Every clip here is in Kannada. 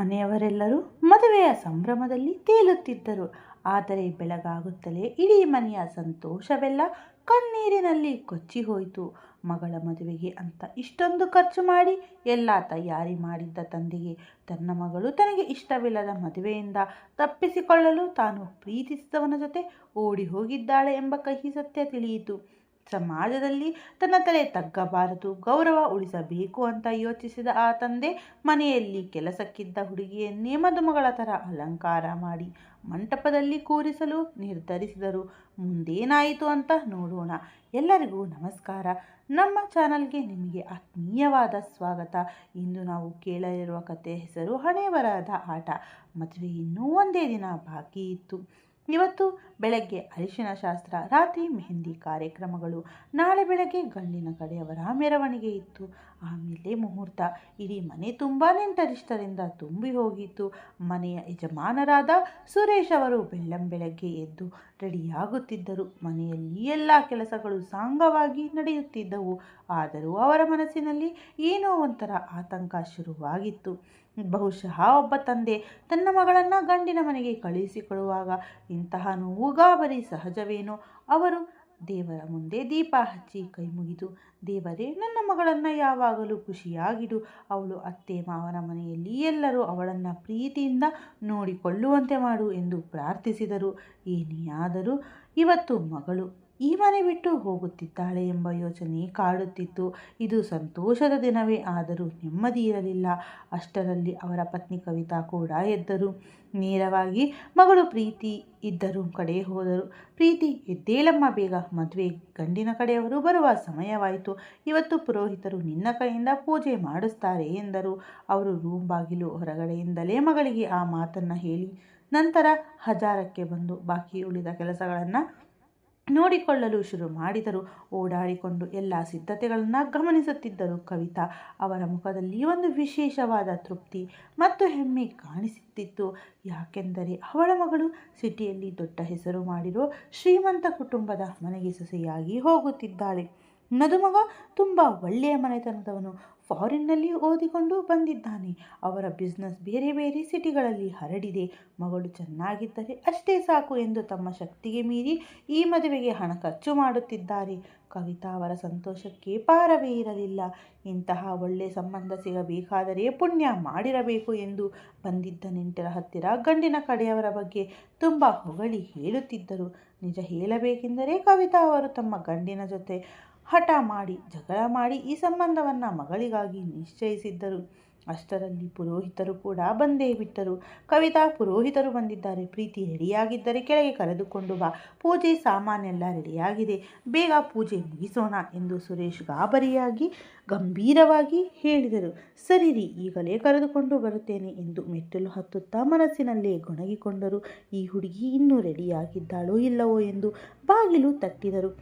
ಮನೆಯವರೆಲ್ಲರೂ ಮದುವೆಯ ಸಂಭ್ರಮದಲ್ಲಿ ತೇಲುತ್ತಿದ್ದರು. ಆದರೆ ಬೆಳಗಾಗುತ್ತಲೇ ಇಡೀ ಮನೆಯ ಸಂತೋಷವೆಲ್ಲ ಕಣ್ಣೀರಿನಲ್ಲಿ ಕೊಚ್ಚಿಹೋಯಿತು. ಮಗಳ ಮದುವೆಗೆ ಅಂತ ಇಷ್ಟೊಂದು ಖರ್ಚು ಮಾಡಿ ಎಲ್ಲ ತಯಾರಿ ಮಾಡಿದ್ದ ತಂದೆಗೆ ತನ್ನ ಮಗಳು ತನಗೆ ಇಷ್ಟವಿಲ್ಲದ ಮದುವೆಯಿಂದ ತಪ್ಪಿಸಿಕೊಳ್ಳಲು ತಾನು ಪ್ರೀತಿಸಿದವನ ಜೊತೆ ಓಡಿ ಹೋಗಿದ್ದಾಳೆ ಎಂಬ ಕಹಿ ಸತ್ಯ ತಿಳಿಯಿತು. ಸಮಾಜದಲ್ಲಿ ತನ್ನ ತಲೆ ತಗ್ಗಬಾರದು, ಗೌರವ ಉಳಿಸಬೇಕು ಅಂತ ಯೋಚಿಸಿದ ಆ ತಂದೆ ಮನೆಯಲ್ಲಿ ಕೆಲಸಕ್ಕಿದ್ದ ಹುಡುಗಿಯನ್ನೇ ಮದುಮಗಳ ಥರ ಅಲಂಕಾರ ಮಾಡಿ ಮಂಟಪದಲ್ಲಿ ಕೂರಿಸಲು ನಿರ್ಧರಿಸಿದರು. ಮುಂದೇನಾಯಿತು ಅಂತ ನೋಡೋಣ. ಎಲ್ಲರಿಗೂ ನಮಸ್ಕಾರ. ನಮ್ಮ ಚಾನಲ್ಗೆ ನಿಮಗೆ ಆತ್ಮೀಯವಾದ ಸ್ವಾಗತ. ಇಂದು ನಾವು ಕೇಳಲಿರುವ ಕಥೆ ಹೆಸರು ಹಣೆ ಬರಹದ ಆಟ. ಮದುವೆ ಇನ್ನೂ ಒಂದೇ ದಿನ ಬಾಕಿ ಇತ್ತು. ಇವತ್ತು ಬೆಳಗ್ಗೆ ಅರಿಶಿನ ಶಾಸ್ತ್ರ, ರಾತ್ರಿ ಮೆಹಂದಿ ಕಾರ್ಯಕ್ರಮಗಳು, ನಾಳೆ ಬೆಳಗ್ಗೆ ಗಂಡಿನ ಕಡೆಯವರ ಮೆರವಣಿಗೆ ಇತ್ತು. ಆಮೇಲೆ ಮುಹೂರ್ತ. ಇಡೀ ಮನೆ ತುಂಬ ನೆಂಟರಿಷ್ಟರಿಂದ ತುಂಬಿ ಹೋಗಿತ್ತು. ಮನೆಯ ಯಜಮಾನರಾದ ಸುರೇಶ್ ಅವರು ಬೆಳ್ಳಂಬೆಳಗ್ಗೆ ಎದ್ದು ರೆಡಿಯಾಗುತ್ತಿದ್ದರು. ಮನೆಯಲ್ಲಿ ಎಲ್ಲ ಕೆಲಸಗಳು ಸಾಂಗವಾಗಿ ನಡೆಯುತ್ತಿದ್ದವು. ಆದರೂ ಅವರ ಮನಸ್ಸಿನಲ್ಲಿ ಏನೋ ಒಂಥರ ಆತಂಕ ಶುರುವಾಗಿತ್ತು. ಬಹುಶಃ ಒಬ್ಬ ತಂದೆ ತನ್ನ ಮಗಳನ್ನು ಗಂಡಿನ ಮನೆಗೆ ಕಳುಹಿಸಿಕೊಡುವಾಗ ಇಂತಹ ನೋವು ಗಾಬರಿ ಸಹಜವೇನೋ. ಅವರು ದೇವರ ಮುಂದೆ ದೀಪ ಹಚ್ಚಿ ಕೈ ಮುಗಿದು, ದೇವರೇ, ನನ್ನ ಮಗಳನ್ನು ಯಾವಾಗಲೂ ಖುಷಿಯಾಗಿಡು. ಅವಳು ಅತ್ತೆ ಮಾವನ ಮನೆಯಲ್ಲಿ ಎಲ್ಲರೂ ಅವಳನ್ನು ಪ್ರೀತಿಯಿಂದ ನೋಡಿಕೊಳ್ಳುವಂತೆ ಮಾಡು ಎಂದು ಪ್ರಾರ್ಥಿಸಿದರು. ಏನೇ ಆದರೂ ಇವತ್ತು ಮಗಳು ಈ ಮನೆ ಬಿಟ್ಟು ಹೋಗುತ್ತಿದ್ದಾಳೆ ಎಂಬ ಯೋಚನೆ ಕಾಡುತ್ತಿತ್ತು. ಇದು ಸಂತೋಷದ ದಿನವೇ ಆದರೂ ನೆಮ್ಮದಿ ಇರಲಿಲ್ಲ. ಅಷ್ಟರಲ್ಲಿ ಅವರ ಪತ್ನಿ ಕವಿತಾ ಕೂಡ ಎದ್ದರು. ನೇರವಾಗಿ ಮಗಳು ಪ್ರೀತಿ ಇದ್ದ ರೂಮ್ ಕಡೆ ಹೋದರು. ಪ್ರೀತಿ, ಎದ್ದೇಳಮ್ಮ ಬೇಗ, ಮದುವೆ ಗಂಡಿನ ಕಡೆಯವರು ಬರುವ ಸಮಯವಾಯಿತು. ಇವತ್ತು ಪುರೋಹಿತರು ನಿನ್ನ ಕೈಯಿಂದ ಪೂಜೆ ಮಾಡಿಸ್ತಾರೆ ಎಂದರು. ಅವರು ರೂಮ್ ಬಾಗಿಲು ಹೊರಗಡೆಯಿಂದಲೇ ಮಗಳಿಗೆ ಆ ಮಾತನ್ನು ಹೇಳಿ ನಂತರ ಹಜಾರಕ್ಕೆ ಬಂದು ಬಾಕಿ ಉಳಿದ ಕೆಲಸಗಳನ್ನು ನೋಡಿಕೊಳ್ಳಲು ಶುರು ಮಾಡಿದರು. ಓಡಾಡಿಕೊಂಡು ಎಲ್ಲ ಸಿದ್ಧತೆಗಳನ್ನು ಗಮನಿಸುತ್ತಿದ್ದರು. ಕವಿತಾ ಅವರ ಮುಖದಲ್ಲಿ ಒಂದು ವಿಶೇಷವಾದ ತೃಪ್ತಿ ಮತ್ತು ಹೆಮ್ಮೆ ಕಾಣಿಸುತ್ತಿತ್ತು. ಯಾಕೆಂದರೆ ಅವಳ ಮಗಳು ಸಿಟಿಯಲ್ಲಿ ದೊಡ್ಡ ಹೆಸರು ಮಾಡಿರೋ ಶ್ರೀಮಂತ ಕುಟುಂಬದ ಮನೆಗೆ ಸೊಸೆಯಾಗಿ ಹೋಗುತ್ತಿದ್ದಾಳೆ. ಮದುಮಗ ತುಂಬ ಒಳ್ಳೆಯ ಮನೆತನದವನು, ಫಾರಿನ್ನಲ್ಲಿ ಓದಿಕೊಂಡು ಬಂದಿದ್ದಾನೆ. ಅವರ ಬಿಸ್ನೆಸ್ ಬೇರೆ ಬೇರೆ ಸಿಟಿಗಳಲ್ಲಿ ಹರಡಿದೆ. ಮಗಳು ಚೆನ್ನಾಗಿದ್ದರೆ ಅಷ್ಟೇ ಸಾಕು ಎಂದು ತಮ್ಮ ಶಕ್ತಿಗೆ ಮೀರಿ ಈ ಮದುವೆಗೆ ಹಣ ಖರ್ಚು ಮಾಡುತ್ತಿದ್ದಾರೆ. ಕವಿತಾ ಅವರ ಸಂತೋಷಕ್ಕೆ ಪಾರವೇ ಇರಲಿಲ್ಲ. ಇಂತಹ ಒಳ್ಳೆ ಸಂಬಂಧ ಸಿಗಬೇಕಾದರೆ ಪುಣ್ಯ ಮಾಡಿರಬೇಕು ಎಂದು ಬಂದಿದ್ದ ನೆಂಟರ ಹತ್ತಿರ ಗಂಡಿನ ಕಡೆಯವರ ಬಗ್ಗೆ ತುಂಬ ಹೊಗಳಿ ಹೇಳುತ್ತಿದ್ದರು. ನಿಜ ಹೇಳಬೇಕೆಂದರೆ ಕವಿತಾ ಅವರು ತಮ್ಮ ಗಂಡಿನ ಜೊತೆ ಹಠ ಮಾಡಿ ಜಗಳ ಮಾಡಿ ಈ ಸಂಬಂಧವನ್ನು ಮಗಳಿಗಾಗಿ ನಿಶ್ಚಯಿಸಿದ್ದರು. ಅಷ್ಟರಲ್ಲಿ ಪುರೋಹಿತರು ಕೂಡ ಬಂದೇ ಬಿಟ್ಟರು. ಕವಿತಾ, ಪುರೋಹಿತರು ಬಂದಿದ್ದಾರೆ. ಪ್ರೀತಿ ರೆಡಿಯಾಗಿದ್ದರೆ ಕೆಳಗೆ ಕರೆದುಕೊಂಡು ಬಾ. ಪೂಜೆ ಸಾಮಾನೆಲ್ಲ ರೆಡಿಯಾಗಿದೆ, ಬೇಗ ಪೂಜೆ ಮುಗಿಸೋಣ ಎಂದು ಸುರೇಶ್ ಗಾಬರಿಯಾಗಿ ಗಂಭೀರವಾಗಿ ಹೇಳಿದರು. ಸರಿರಿ, ಈಗಲೇ ಕರೆದುಕೊಂಡು ಬರುತ್ತೇನೆ ಎಂದು ಮೆಟ್ಟಿಲು ಹತ್ತುತ್ತಾ ಮನಸ್ಸಿನಲ್ಲೇ ಗೊಣಗಿಕೊಂಡರು. ಈ ಹುಡುಗಿ ಇನ್ನೂ ರೆಡಿಯಾಗಿದ್ದಾಳೋ ಇಲ್ಲವೋ ಎಂದು ಬಾಗಿಲು ತಟ್ಟಿದರು.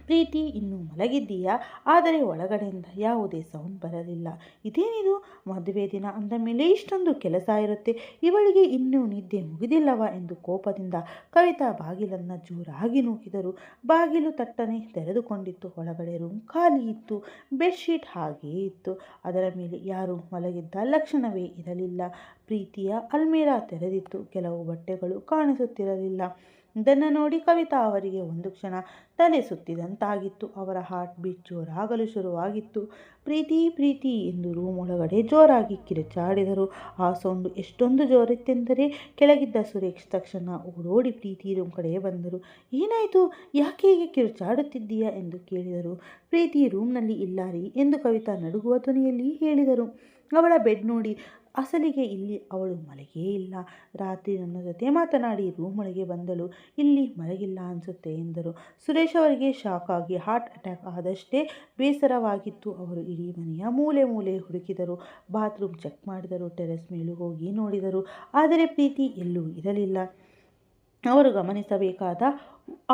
ಪ್ರೀತಿ, ಇನ್ನೂ ಮಲಗಿದ್ದೀಯಾ? ಆದರೆ ಒಳಗಡೆಯಿಂದ ಯಾವುದೇ ಸೌಂಡ್ ಬರಲಿಲ್ಲ. ಇದೇನಿದು, ಮದುವೆ ದಿನ ಅಂದ ಮೇಲೆ ಇಷ್ಟೊಂದು ಕೆಲಸ ಇರುತ್ತೆ, ಇವಳಿಗೆ ಇನ್ನೂ ನಿದ್ದೆ ಮುಗಿದಿಲ್ಲವ ಎಂದು ಕೋಪದಿಂದ ಕವಿತಾ ಬಾಗಿಲನ್ನು ಜೋರಾಗಿ ನೂಕಿದರು. ಬಾಗಿಲು ತಟ್ಟನೆ ತೆರೆದುಕೊಂಡಿತ್ತು. ಒಳಗಡೆ ರೂಮ್ ಖಾಲಿ ಇತ್ತು. ಬೆಡ್ಶೀಟ್ ಹಾಗೇ ಇತ್ತು. ಅದರ ಮೇಲೆ ಯಾರೂ ಮಲಗಿದ್ದ ಲಕ್ಷಣವೇ ಇರಲಿಲ್ಲ. ಪ್ರೀತಿಯ ಅಲ್ಮೇರಾ ತೆರೆದಿತ್ತು. ಕೆಲವು ಬಟ್ಟೆಗಳು ಕಾಣಿಸುತ್ತಿರಲಿಲ್ಲ. ಇದನ್ನು ನೋಡಿ ಕವಿತಾ ಅವರಿಗೆ ಒಂದು ಕ್ಷಣ ತಲೆ ಸುತ್ತಿದಂತಾಗಿತ್ತು. ಅವರ ಹಾರ್ಟ್ ಬೀಟ್ ಜೋರಾಗಲು ಶುರುವಾಗಿತ್ತು. ಪ್ರೀತಿ ಪ್ರೀತಿ ಎಂದು ರೂಮ್ ಒಳಗಡೆ ಜೋರಾಗಿ ಕಿರುಚಾಡಿದರು. ಆ ಸೌಂಡು ಎಷ್ಟೊಂದು ಜೋರಿತ್ತೆಂದರೆ ಕೆಳಗಿದ್ದ ಸುರೇಶ್ ತಕ್ಷಣ ಓಡೋಡಿ ಪ್ರೀತಿ ರೂಮ್ ಕಡೆ ಬಂದರು. ಏನಾಯಿತು, ಯಾಕೆ ಹೀಗೆ ಕಿರುಚಾಡುತ್ತಿದ್ದೀಯಾ ಎಂದು ಕೇಳಿದರು. ಪ್ರೀತಿ ರೂಮ್ನಲ್ಲಿ ಇಲ್ಲ ರೀ ಎಂದು ಕವಿತಾ ನಡುಗುವ ಧ್ವನಿಯಲ್ಲಿ ಹೇಳಿದರು. ಅವಳ ಬೆಡ್ ನೋಡಿ ಅಸಲಿಗೆ ಇಲ್ಲಿ ಅವಳು ಮಲಗೇ ಇಲ್ಲ. ರಾತ್ರಿ ನನ್ನ ಜೊತೆ ಮಾತನಾಡಿ ರೂಮ್ ಒಳಗೆ ಬಂದಳು, ಇಲ್ಲಿ ಮಲಗಿಲ್ಲ ಅನಿಸುತ್ತೆ ಎಂದರು. ಸುರೇಶ್ ಅವರಿಗೆ ಶಾಕ್ ಆಗಿ ಹಾರ್ಟ್ ಅಟ್ಯಾಕ್ ಆದಷ್ಟೇ ಬೇಸರವಾಗಿತ್ತು. ಅವರು ಇಡೀ ಮನೆಯ ಮೂಲೆ ಮೂಲೆ ಹುಡುಕಿದರು. ಬಾತ್ರೂಮ್ ಚೆಕ್ ಮಾಡಿದರು. ಟೆರೆಸ್ ಮೇಲೂ ಹೋಗಿ ನೋಡಿದರು. ಆದರೆ ಪ್ರೀತಿ ಎಲ್ಲೂ ಇರಲಿಲ್ಲ. ಅವರು ಗಮನಿಸಬೇಕಾದ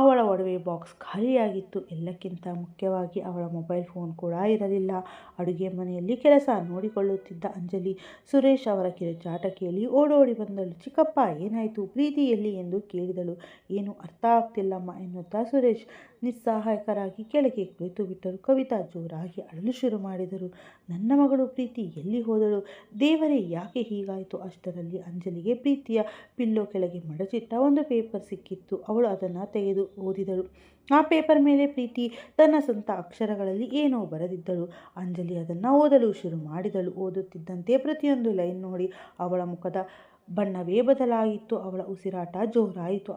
ಅವಳ ಒಡವೆ ಬಾಕ್ಸ್ ಖಾಲಿಯಾಗಿತ್ತು. ಎಲ್ಲಕ್ಕಿಂತ ಮುಖ್ಯವಾಗಿ ಅವಳ ಮೊಬೈಲ್ ಫೋನ್ ಕೂಡ ಇರಲಿಲ್ಲ. ಅಡುಗೆ ಮನೆಯಲ್ಲಿ ಕೆಲಸ ನೋಡಿಕೊಳ್ಳುತ್ತಿದ್ದ ಅಂಜಲಿ ಸುರೇಶ್ ಅವರ ಕಿರುಚಾಟ ಕೇಳಿ ಓಡೋಡಿ ಬಂದಳು. ಚಿಕ್ಕಪ್ಪ, ಏನಾಯಿತು? ಪ್ರೀತಿ ಎಲ್ಲಿ ಎಂದು ಕೇಳಿದಳು. ಏನು ಅರ್ಥ ಆಗ್ತಿಲ್ಲಮ್ಮ ಎನ್ನುತ್ತಾ ಸುರೇಶ್ ನಿಸ್ಸಹಾಯಕರಾಗಿ ಕೆಳಗೆ ಕುಳಿತು ಬಿಟ್ಟರು. ಕವಿತಾ ಜೋರಾಗಿ ಅಳಲು ಶುರು ಮಾಡಿದರು. ನನ್ನ ಮಗಳು ಪ್ರೀತಿ ಎಲ್ಲಿ ಹೋದಳು? ದೇವರೇ, ಯಾಕೆ ಹೀಗಾಯಿತು? ಅಷ್ಟರಲ್ಲಿ ಅಂಜಲಿಗೆ ಪ್ರೀತಿಯ ಪಿಲ್ಲೋ ಕೆಳಗೆ ಮಡಚಿಟ್ಟ ಒಂದು ಪೇಪರ್ ಸಿಕ್ಕಿತ್ತು. ಅವಳು ಅದನ್ನು ತೆಗೆದು ಓದಿದಳು. ಆ ಪೇಪರ್ ಮೇಲೆ ಪ್ರೀತಿ ತನ್ನ ಸ್ವಂತ ಅಕ್ಷರಗಳಲ್ಲಿ ಏನೋ ಬರೆದಿದ್ದಳು. ಅಂಜಲಿ ಅದನ್ನು ಓದಲು ಶುರು ಮಾಡಿದಳು. ಓದುತ್ತಿದ್ದಂತೆ ಪ್ರತಿಯೊಂದು ಲೈನ್ ನೋಡಿ ಅವಳ ಮುಖದ ಬಣ್ಣವೇ ಬದಲಾಯಿತು. ಅವಳ ಉಸಿರಾಟ ಜೋರಾಯಿತು.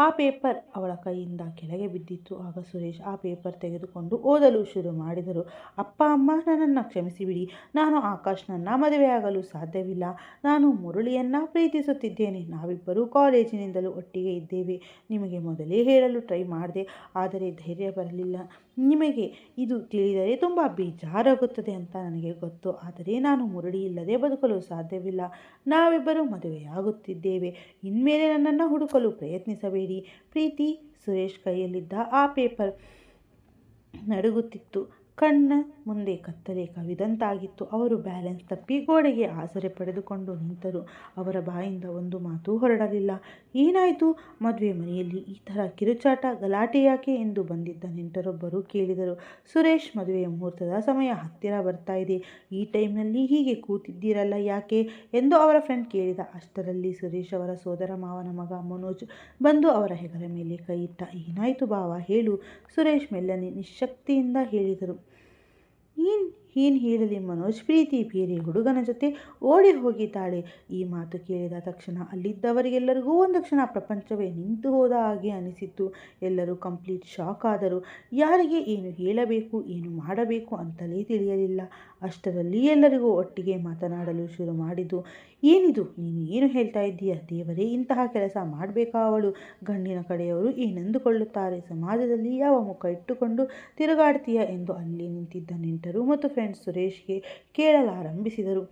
ಆ ಪೇಪರ್ ಅವಳ ಕೈಯಿಂದ ಕೆಳಗೆ ಬಿದ್ದಿತ್ತು. ಆಗ ಸುರೇಶ್ ಆ ಪೇಪರ್ ತೆಗೆದುಕೊಂಡು ಓದಲು ಶುರು ಮಾಡಿದರು. ಅಪ್ಪ, ಅಮ್ಮ, ನನ್ನನ್ನು ಕ್ಷಮಿಸಿಬಿಡಿ. ನಾನು ಆಕಾಶ್ನನ್ನು ಮದುವೆಯಾಗಲು ಸಾಧ್ಯವಿಲ್ಲ. ನಾನು ಮುರಳಿಯನ್ನು ಪ್ರೀತಿಸುತ್ತಿದ್ದೇನೆ. ನಾವಿಬ್ಬರೂ ಕಾಲೇಜಿನಿಂದಲೂ ಒಟ್ಟಿಗೆ ಇದ್ದೇವೆ. ನಿಮಗೆ ಮೊದಲೇ ಹೇಳಲು ಟ್ರೈ ಮಾಡಿದೆ, ಆದರೆ ಧೈರ್ಯ ಬರಲಿಲ್ಲ. ನಿಮಗೆ ಇದು ತಿಳಿದರೆ ತುಂಬ ಬೇಜಾರಾಗುತ್ತದೆ ಅಂತ ನನಗೆ ಗೊತ್ತು. ಆದರೆ ನಾನು ಮುರಳಿ ಇಲ್ಲದೆ ಬದುಕಲು ಸಾಧ್ಯವಿಲ್ಲ. ನಾವಿಬ್ಬರೂ ಮದುವೆಯಾಗುತ್ತಿದ್ದೇವೆ. ಇನ್ಮೇಲೆ ನನ್ನನ್ನು ಹುಡುಕಲು ಪ್ರಯತ್ನಿಸಬೇಡಿ. ಪ್ರೀತಿ. ಸುರೇಶ್ ಕೈಯಲ್ಲಿದ್ದ ಆ ಪೇಪರ್ ನಡುಗುತ್ತಿತ್ತು. ಕಣ್ಣ ಮುಂದೆ ಕತ್ತಲೆ ಕವಿದಂತಾಗಿತ್ತು. ಅವರು ಬ್ಯಾಲೆನ್ಸ್ ತಪ್ಪಿ ಗೋಡೆಗೆ ಆಸರೆ ಪಡೆದುಕೊಂಡು ನಿಂತರು. ಅವರ ಬಾಯಿಂದ ಒಂದು ಮಾತು ಹೊರಡಲಿಲ್ಲ. ಏನಾಯಿತು? ಮದುವೆ ಮನೆಯಲ್ಲಿ ಈ ಥರ ಕಿರುಚಾಟ, ಗಲಾಟೆ ಯಾಕೆ ಎಂದು ಬಂದಿದ್ದ ನೆಂಟರೊಬ್ಬರು ಕೇಳಿದರು. ಸುರೇಶ್, ಮದುವೆಯ ಮುಹೂರ್ತದ ಸಮಯ ಹತ್ತಿರ ಬರ್ತಾ ಇದೆ. ಈ ಟೈಮ್ನಲ್ಲಿ ಹೀಗೆ ಕೂತಿದ್ದೀರಲ್ಲ ಯಾಕೆ ಎಂದು ಅವರ ಫ್ರೆಂಡ್ ಕೇಳಿದ. ಅಷ್ಟರಲ್ಲಿ ಸುರೇಶ್ ಅವರ ಸೋದರ ಮಾವನ ಮಗ ಮನೋಜ್ ಬಂದು ಅವರ ಹೆಗಲ ಮೇಲೆ ಕೈ ಇಟ್ಟ. ಏನಾಯಿತು ಬಾವ, ಹೇಳು? ಸುರೇಶ್ ಮೆಲ್ಲನೆ ನಿಶ್ಶಕ್ತಿಯಿಂದ ಹೇಳಿದರು. ಏನು ಹೇಳಲಿ ಮನೋಜ್, ಪ್ರೀತಿ ಬೇರೆ ಹುಡುಗನ ಜೊತೆ ಓಡಿ ಹೋಗಿದ್ದಾಳೆ. ಈ ಮಾತು ಕೇಳಿದ ತಕ್ಷಣ ಅಲ್ಲಿದ್ದವರಿಗೆಲ್ಲರಿಗೂ ಒಂದು ಕ್ಷಣ ಪ್ರಪಂಚವೇ ನಿಂತು ಹೋದ ಹಾಗೆ ಅನಿಸಿತು. ಎಲ್ಲರೂ ಕಂಪ್ಲೀಟ್ ಶಾಕ್ ಆದರು. ಯಾರಿಗೆ ಏನು ಹೇಳಬೇಕು, ಏನು ಮಾಡಬೇಕು ಅಂತಲೇ ತಿಳಿಯಲಿಲ್ಲ. ಅಷ್ಟರಲ್ಲಿ ಎಲ್ಲರಿಗೂ ಒಟ್ಟಿಗೆ ಮಾತನಾಡಲು ಶುರು ಮಾಡಿದ್ದು. ಏನಿದು? ನೀನು ಏನು ಹೇಳ್ತಾ ಇದ್ದೀಯ? ದೇವರೇ, ಇಂತಹ ಕೆಲಸ ಮಾಡಬೇಕಾ ಅವಳು? ಗಂಡಿನ ಕಡೆಯವರು ಏನೆಂದುಕೊಳ್ಳುತ್ತಾರೆ? ಸಮಾಜದಲ್ಲಿ ಯಾವ ಮುಖ ಇಟ್ಟುಕೊಂಡು ತಿರುಗಾಡ್ತೀಯ ಎಂದು ಅಲ್ಲಿ ನಿಂತಿದ್ದ ನೆಂಟರು ಮತ್ತು ಫ್ರೆಂಡ್ಸ್ ಸುರೇಶ್ಗೆ ಕೇಳಲಾರಂಭಿಸಿದರು.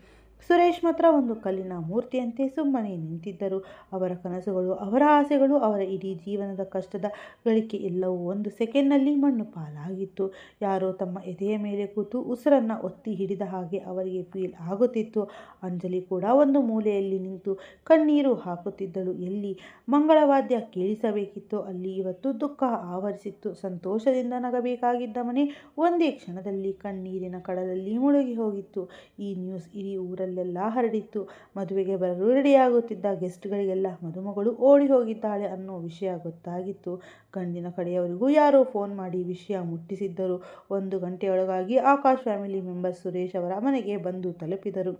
ಸುರೇಶ್ ಮಾತ್ರ ಒಂದು ಕಲ್ಲಿನ ಮೂರ್ತಿಯಂತೆ ಸುಮ್ಮನೆ ನಿಂತಿದ್ದರು. ಅವರ ಕನಸುಗಳು, ಅವರ ಆಸೆಗಳು, ಅವರ ಇಡೀ ಜೀವನದ ಕಷ್ಟದ ಗಳಿಕೆ ಎಲ್ಲವೂ ಒಂದು ಸೆಕೆಂಡ್ನಲ್ಲಿ ಮಣ್ಣು ಪಾಲಾಗಿತ್ತು. ಯಾರೋ ತಮ್ಮ ಎದೆಯ ಮೇಲೆ ಕೂತು ಉಸಿರನ್ನು ಒತ್ತಿ ಹಿಡಿದ ಹಾಗೆ ಅವರಿಗೆ ಫೀಲ್ ಆಗುತ್ತಿತ್ತು. ಅಂಜಲಿ ಕೂಡ ಒಂದು ಮೂಲೆಯಲ್ಲಿ ನಿಂತು ಕಣ್ಣೀರು ಹಾಕುತ್ತಿದ್ದಳು. ಎಲ್ಲಿ ಮಂಗಳವಾದ್ಯ ಕೇಳಿಸಬೇಕಿತ್ತು, ಅಲ್ಲಿ ಇವತ್ತು ದುಃಖ ಆವರಿಸಿತ್ತು. ಸಂತೋಷದಿಂದ ನಗಬೇಕಾಗಿದ್ದ ಮನೆ ಒಂದೇ ಕ್ಷಣದಲ್ಲಿ ಕಣ್ಣೀರಿನ ಕಡಲಲ್ಲಿ ಮುಳುಗಿ ಹೋಗಿತ್ತು. ಈ ನ್ಯೂಸ್ ಇಡೀ ಊರಲ್ಲಿ ಹರಡಿತ್ತು. ಮದುವೆಗೆ ಬರಲು ರೆಡಿಯಾಗುತ್ತಿದ್ದ ಗೆಸ್ಟ್ಗಳಿಗೆಲ್ಲ ಮದುಮಗಳು ಓಡಿ ಹೋಗಿದ್ದಾಳೆ ಅನ್ನೋ ವಿಷಯ ಗೊತ್ತಾಗಿತ್ತು. ಗಂಡಿನ ಕಡೆಯವರಿಗೂ ಯಾರೋ ಫೋನ್ ಮಾಡಿ ವಿಷಯ ಮುಟ್ಟಿಸಿದ್ದರು. 1 ಗಂಟೆಯೊಳಗಾಗಿ ಆಕಾಶ್ ಫ್ಯಾಮಿಲಿ ಮೆಂಬರ್ಸ್ ಸುರೇಶ್ ಅವರ ಮನೆಗೆ ಬಂದು ತಲುಪಿದರು.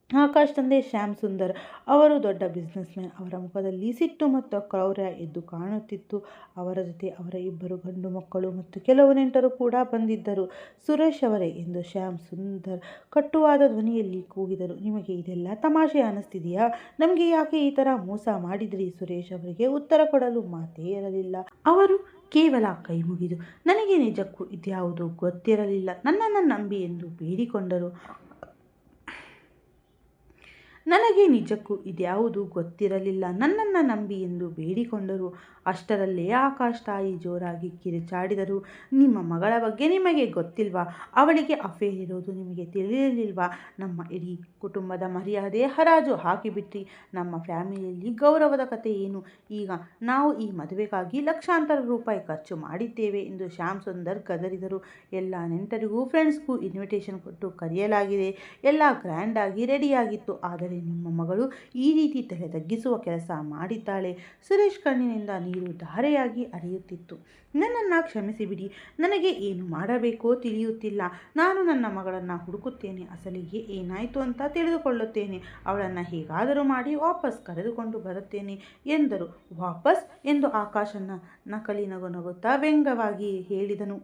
ಆಕಾಶ್ ತಂದೆ ಶ್ಯಾಮ್ ಸುಂದರ್ ಅವರು ದೊಡ್ಡ ಬಿಸ್ನೆಸ್ ಮ್ಯಾನ್. ಅವರ ಮುಖದಲ್ಲಿ ಸಿಟ್ಟು ಮತ್ತು ಕ್ರೌರ್ಯ ಎದ್ದು ಕಾಣುತ್ತಿತ್ತು. ಅವರ ಜೊತೆ ಅವರ 2 ಗಂಡು ಮಕ್ಕಳು ಮತ್ತು ಕೆಲವು ನೆಂಟರು ಕೂಡ ಬಂದಿದ್ದರು. ಸುರೇಶ್ ಅವರೇ ಎಂದು ಶ್ಯಾಮ್ ಸುಂದರ್ ಕಟ್ಟುವಾದ ಧ್ವನಿಯಲ್ಲಿ ಕೂಗಿದರು. ನಿಮಗೆ ಇದೆಲ್ಲ ತಮಾಷೆ ಅನ್ನಿಸ್ತಿದೆಯಾ? ನಮಗೆ ಯಾಕೆ ಈ ಥರ ಮೋಸ ಮಾಡಿದ್ರಿ? ಸುರೇಶ್ ಅವರಿಗೆ ಉತ್ತರ ಕೊಡಲು ಮಾತೇ ಇರಲಿಲ್ಲ. ಅವರು ಕೇವಲ ಕೈ ಮುಗಿದು, ನನಗೆ ನಿಜಕ್ಕೂ ಇದ್ಯಾವುದೂ ಗೊತ್ತಿರಲಿಲ್ಲ, ನನ್ನನ್ನು ನಂಬಿ ಎಂದು ಬೇಡಿಕೊಂಡರು. ನನಗೆ ನಿಜಕ್ಕೂ ಇದ್ಯಾವುದೂ ಗೊತ್ತಿರಲಿಲ್ಲ, ನನ್ನನ್ನು ನಂಬಿ ಎಂದು ಬೇಡಿಕೊಂಡರು. ಅಷ್ಟರಲ್ಲೇ ಆಕಾಶ್ ತಾಯಿ ಜೋರಾಗಿ ಕಿರುಚಾಡಿದರು. ನಿಮ್ಮ ಮಗಳ ಬಗ್ಗೆ ನಿಮಗೆ ಗೊತ್ತಿಲ್ವಾ? ಅವಳಿಗೆ ಅಫೇರ್ ಇರೋದು ನಿಮಗೆ ತಿಳಿಯಲಿಲ್ವಾ? ನಮ್ಮ ಇಡೀ ಕುಟುಂಬದ ಮರ್ಯಾದೆ ಹರಾಜು ಹಾಕಿಬಿಟ್ರಿ. ನಮ್ಮ ಫ್ಯಾಮಿಲಿಯಲ್ಲಿ ಗೌರವದ ಕತೆ ಏನು? ಈಗ ನಾವು ಈ ಮದುವೆಗಾಗಿ ಲಕ್ಷಾಂತರ ರೂಪಾಯಿ ಖರ್ಚು ಮಾಡಿದ್ದೇವೆ ಎಂದು ಶ್ಯಾಮ್ ಸುಂದರ್ ಗದರಿದರು. ಎಲ್ಲ ನೆಂಟರಿಗೂ ಫ್ರೆಂಡ್ಸ್ಗೂ ಇನ್ವಿಟೇಷನ್ ಕೊಟ್ಟು ಕರೆಯಲಾಗಿದೆ. ಎಲ್ಲ ಗ್ರ್ಯಾಂಡಾಗಿ ರೆಡಿಯಾಗಿತ್ತು. ಆದರೆ ನಿಮ್ಮ ಮಗಳು ಈ ರೀತಿ ತಲೆ ತಗ್ಗಿಸುವ ಕೆಲಸ ಮಾಡಿದ್ದಾಳೆ. ಸುರೇಶ್ ಕಣ್ಣಿನಿಂದ ನೀರು ಧಾರೆಯಾಗಿ ಹರಿಯುತ್ತಿತ್ತು. ನನ್ನನ್ನು ಕ್ಷಮಿಸಿಬಿಡಿ. ನನಗೆ ಏನು ಮಾಡಬೇಕೋ ತಿಳಿಯುತ್ತಿಲ್ಲ. ನಾನು ನನ್ನ ಮಗಳನ್ನು ಹುಡುಕುತ್ತೇನೆ. ಅಸಲಿಗೆ ಏನಾಯಿತು ಅಂತ ತಿಳಿದುಕೊಳ್ಳುತ್ತೇನೆ. ಅವಳನ್ನು ಹೇಗಾದರೂ ಮಾಡಿ ವಾಪಸ್ ಕರೆದುಕೊಂಡು ಬರುತ್ತೇನೆ ಎಂದರು. ವಾಪಸ್ ಎಂದು ಆಕಾಶನ ನಕಲಿ ನಗು ನಗುತ್ತಾ ವ್ಯಂಗ್ಯವಾಗಿ ಹೇಳಿದನು.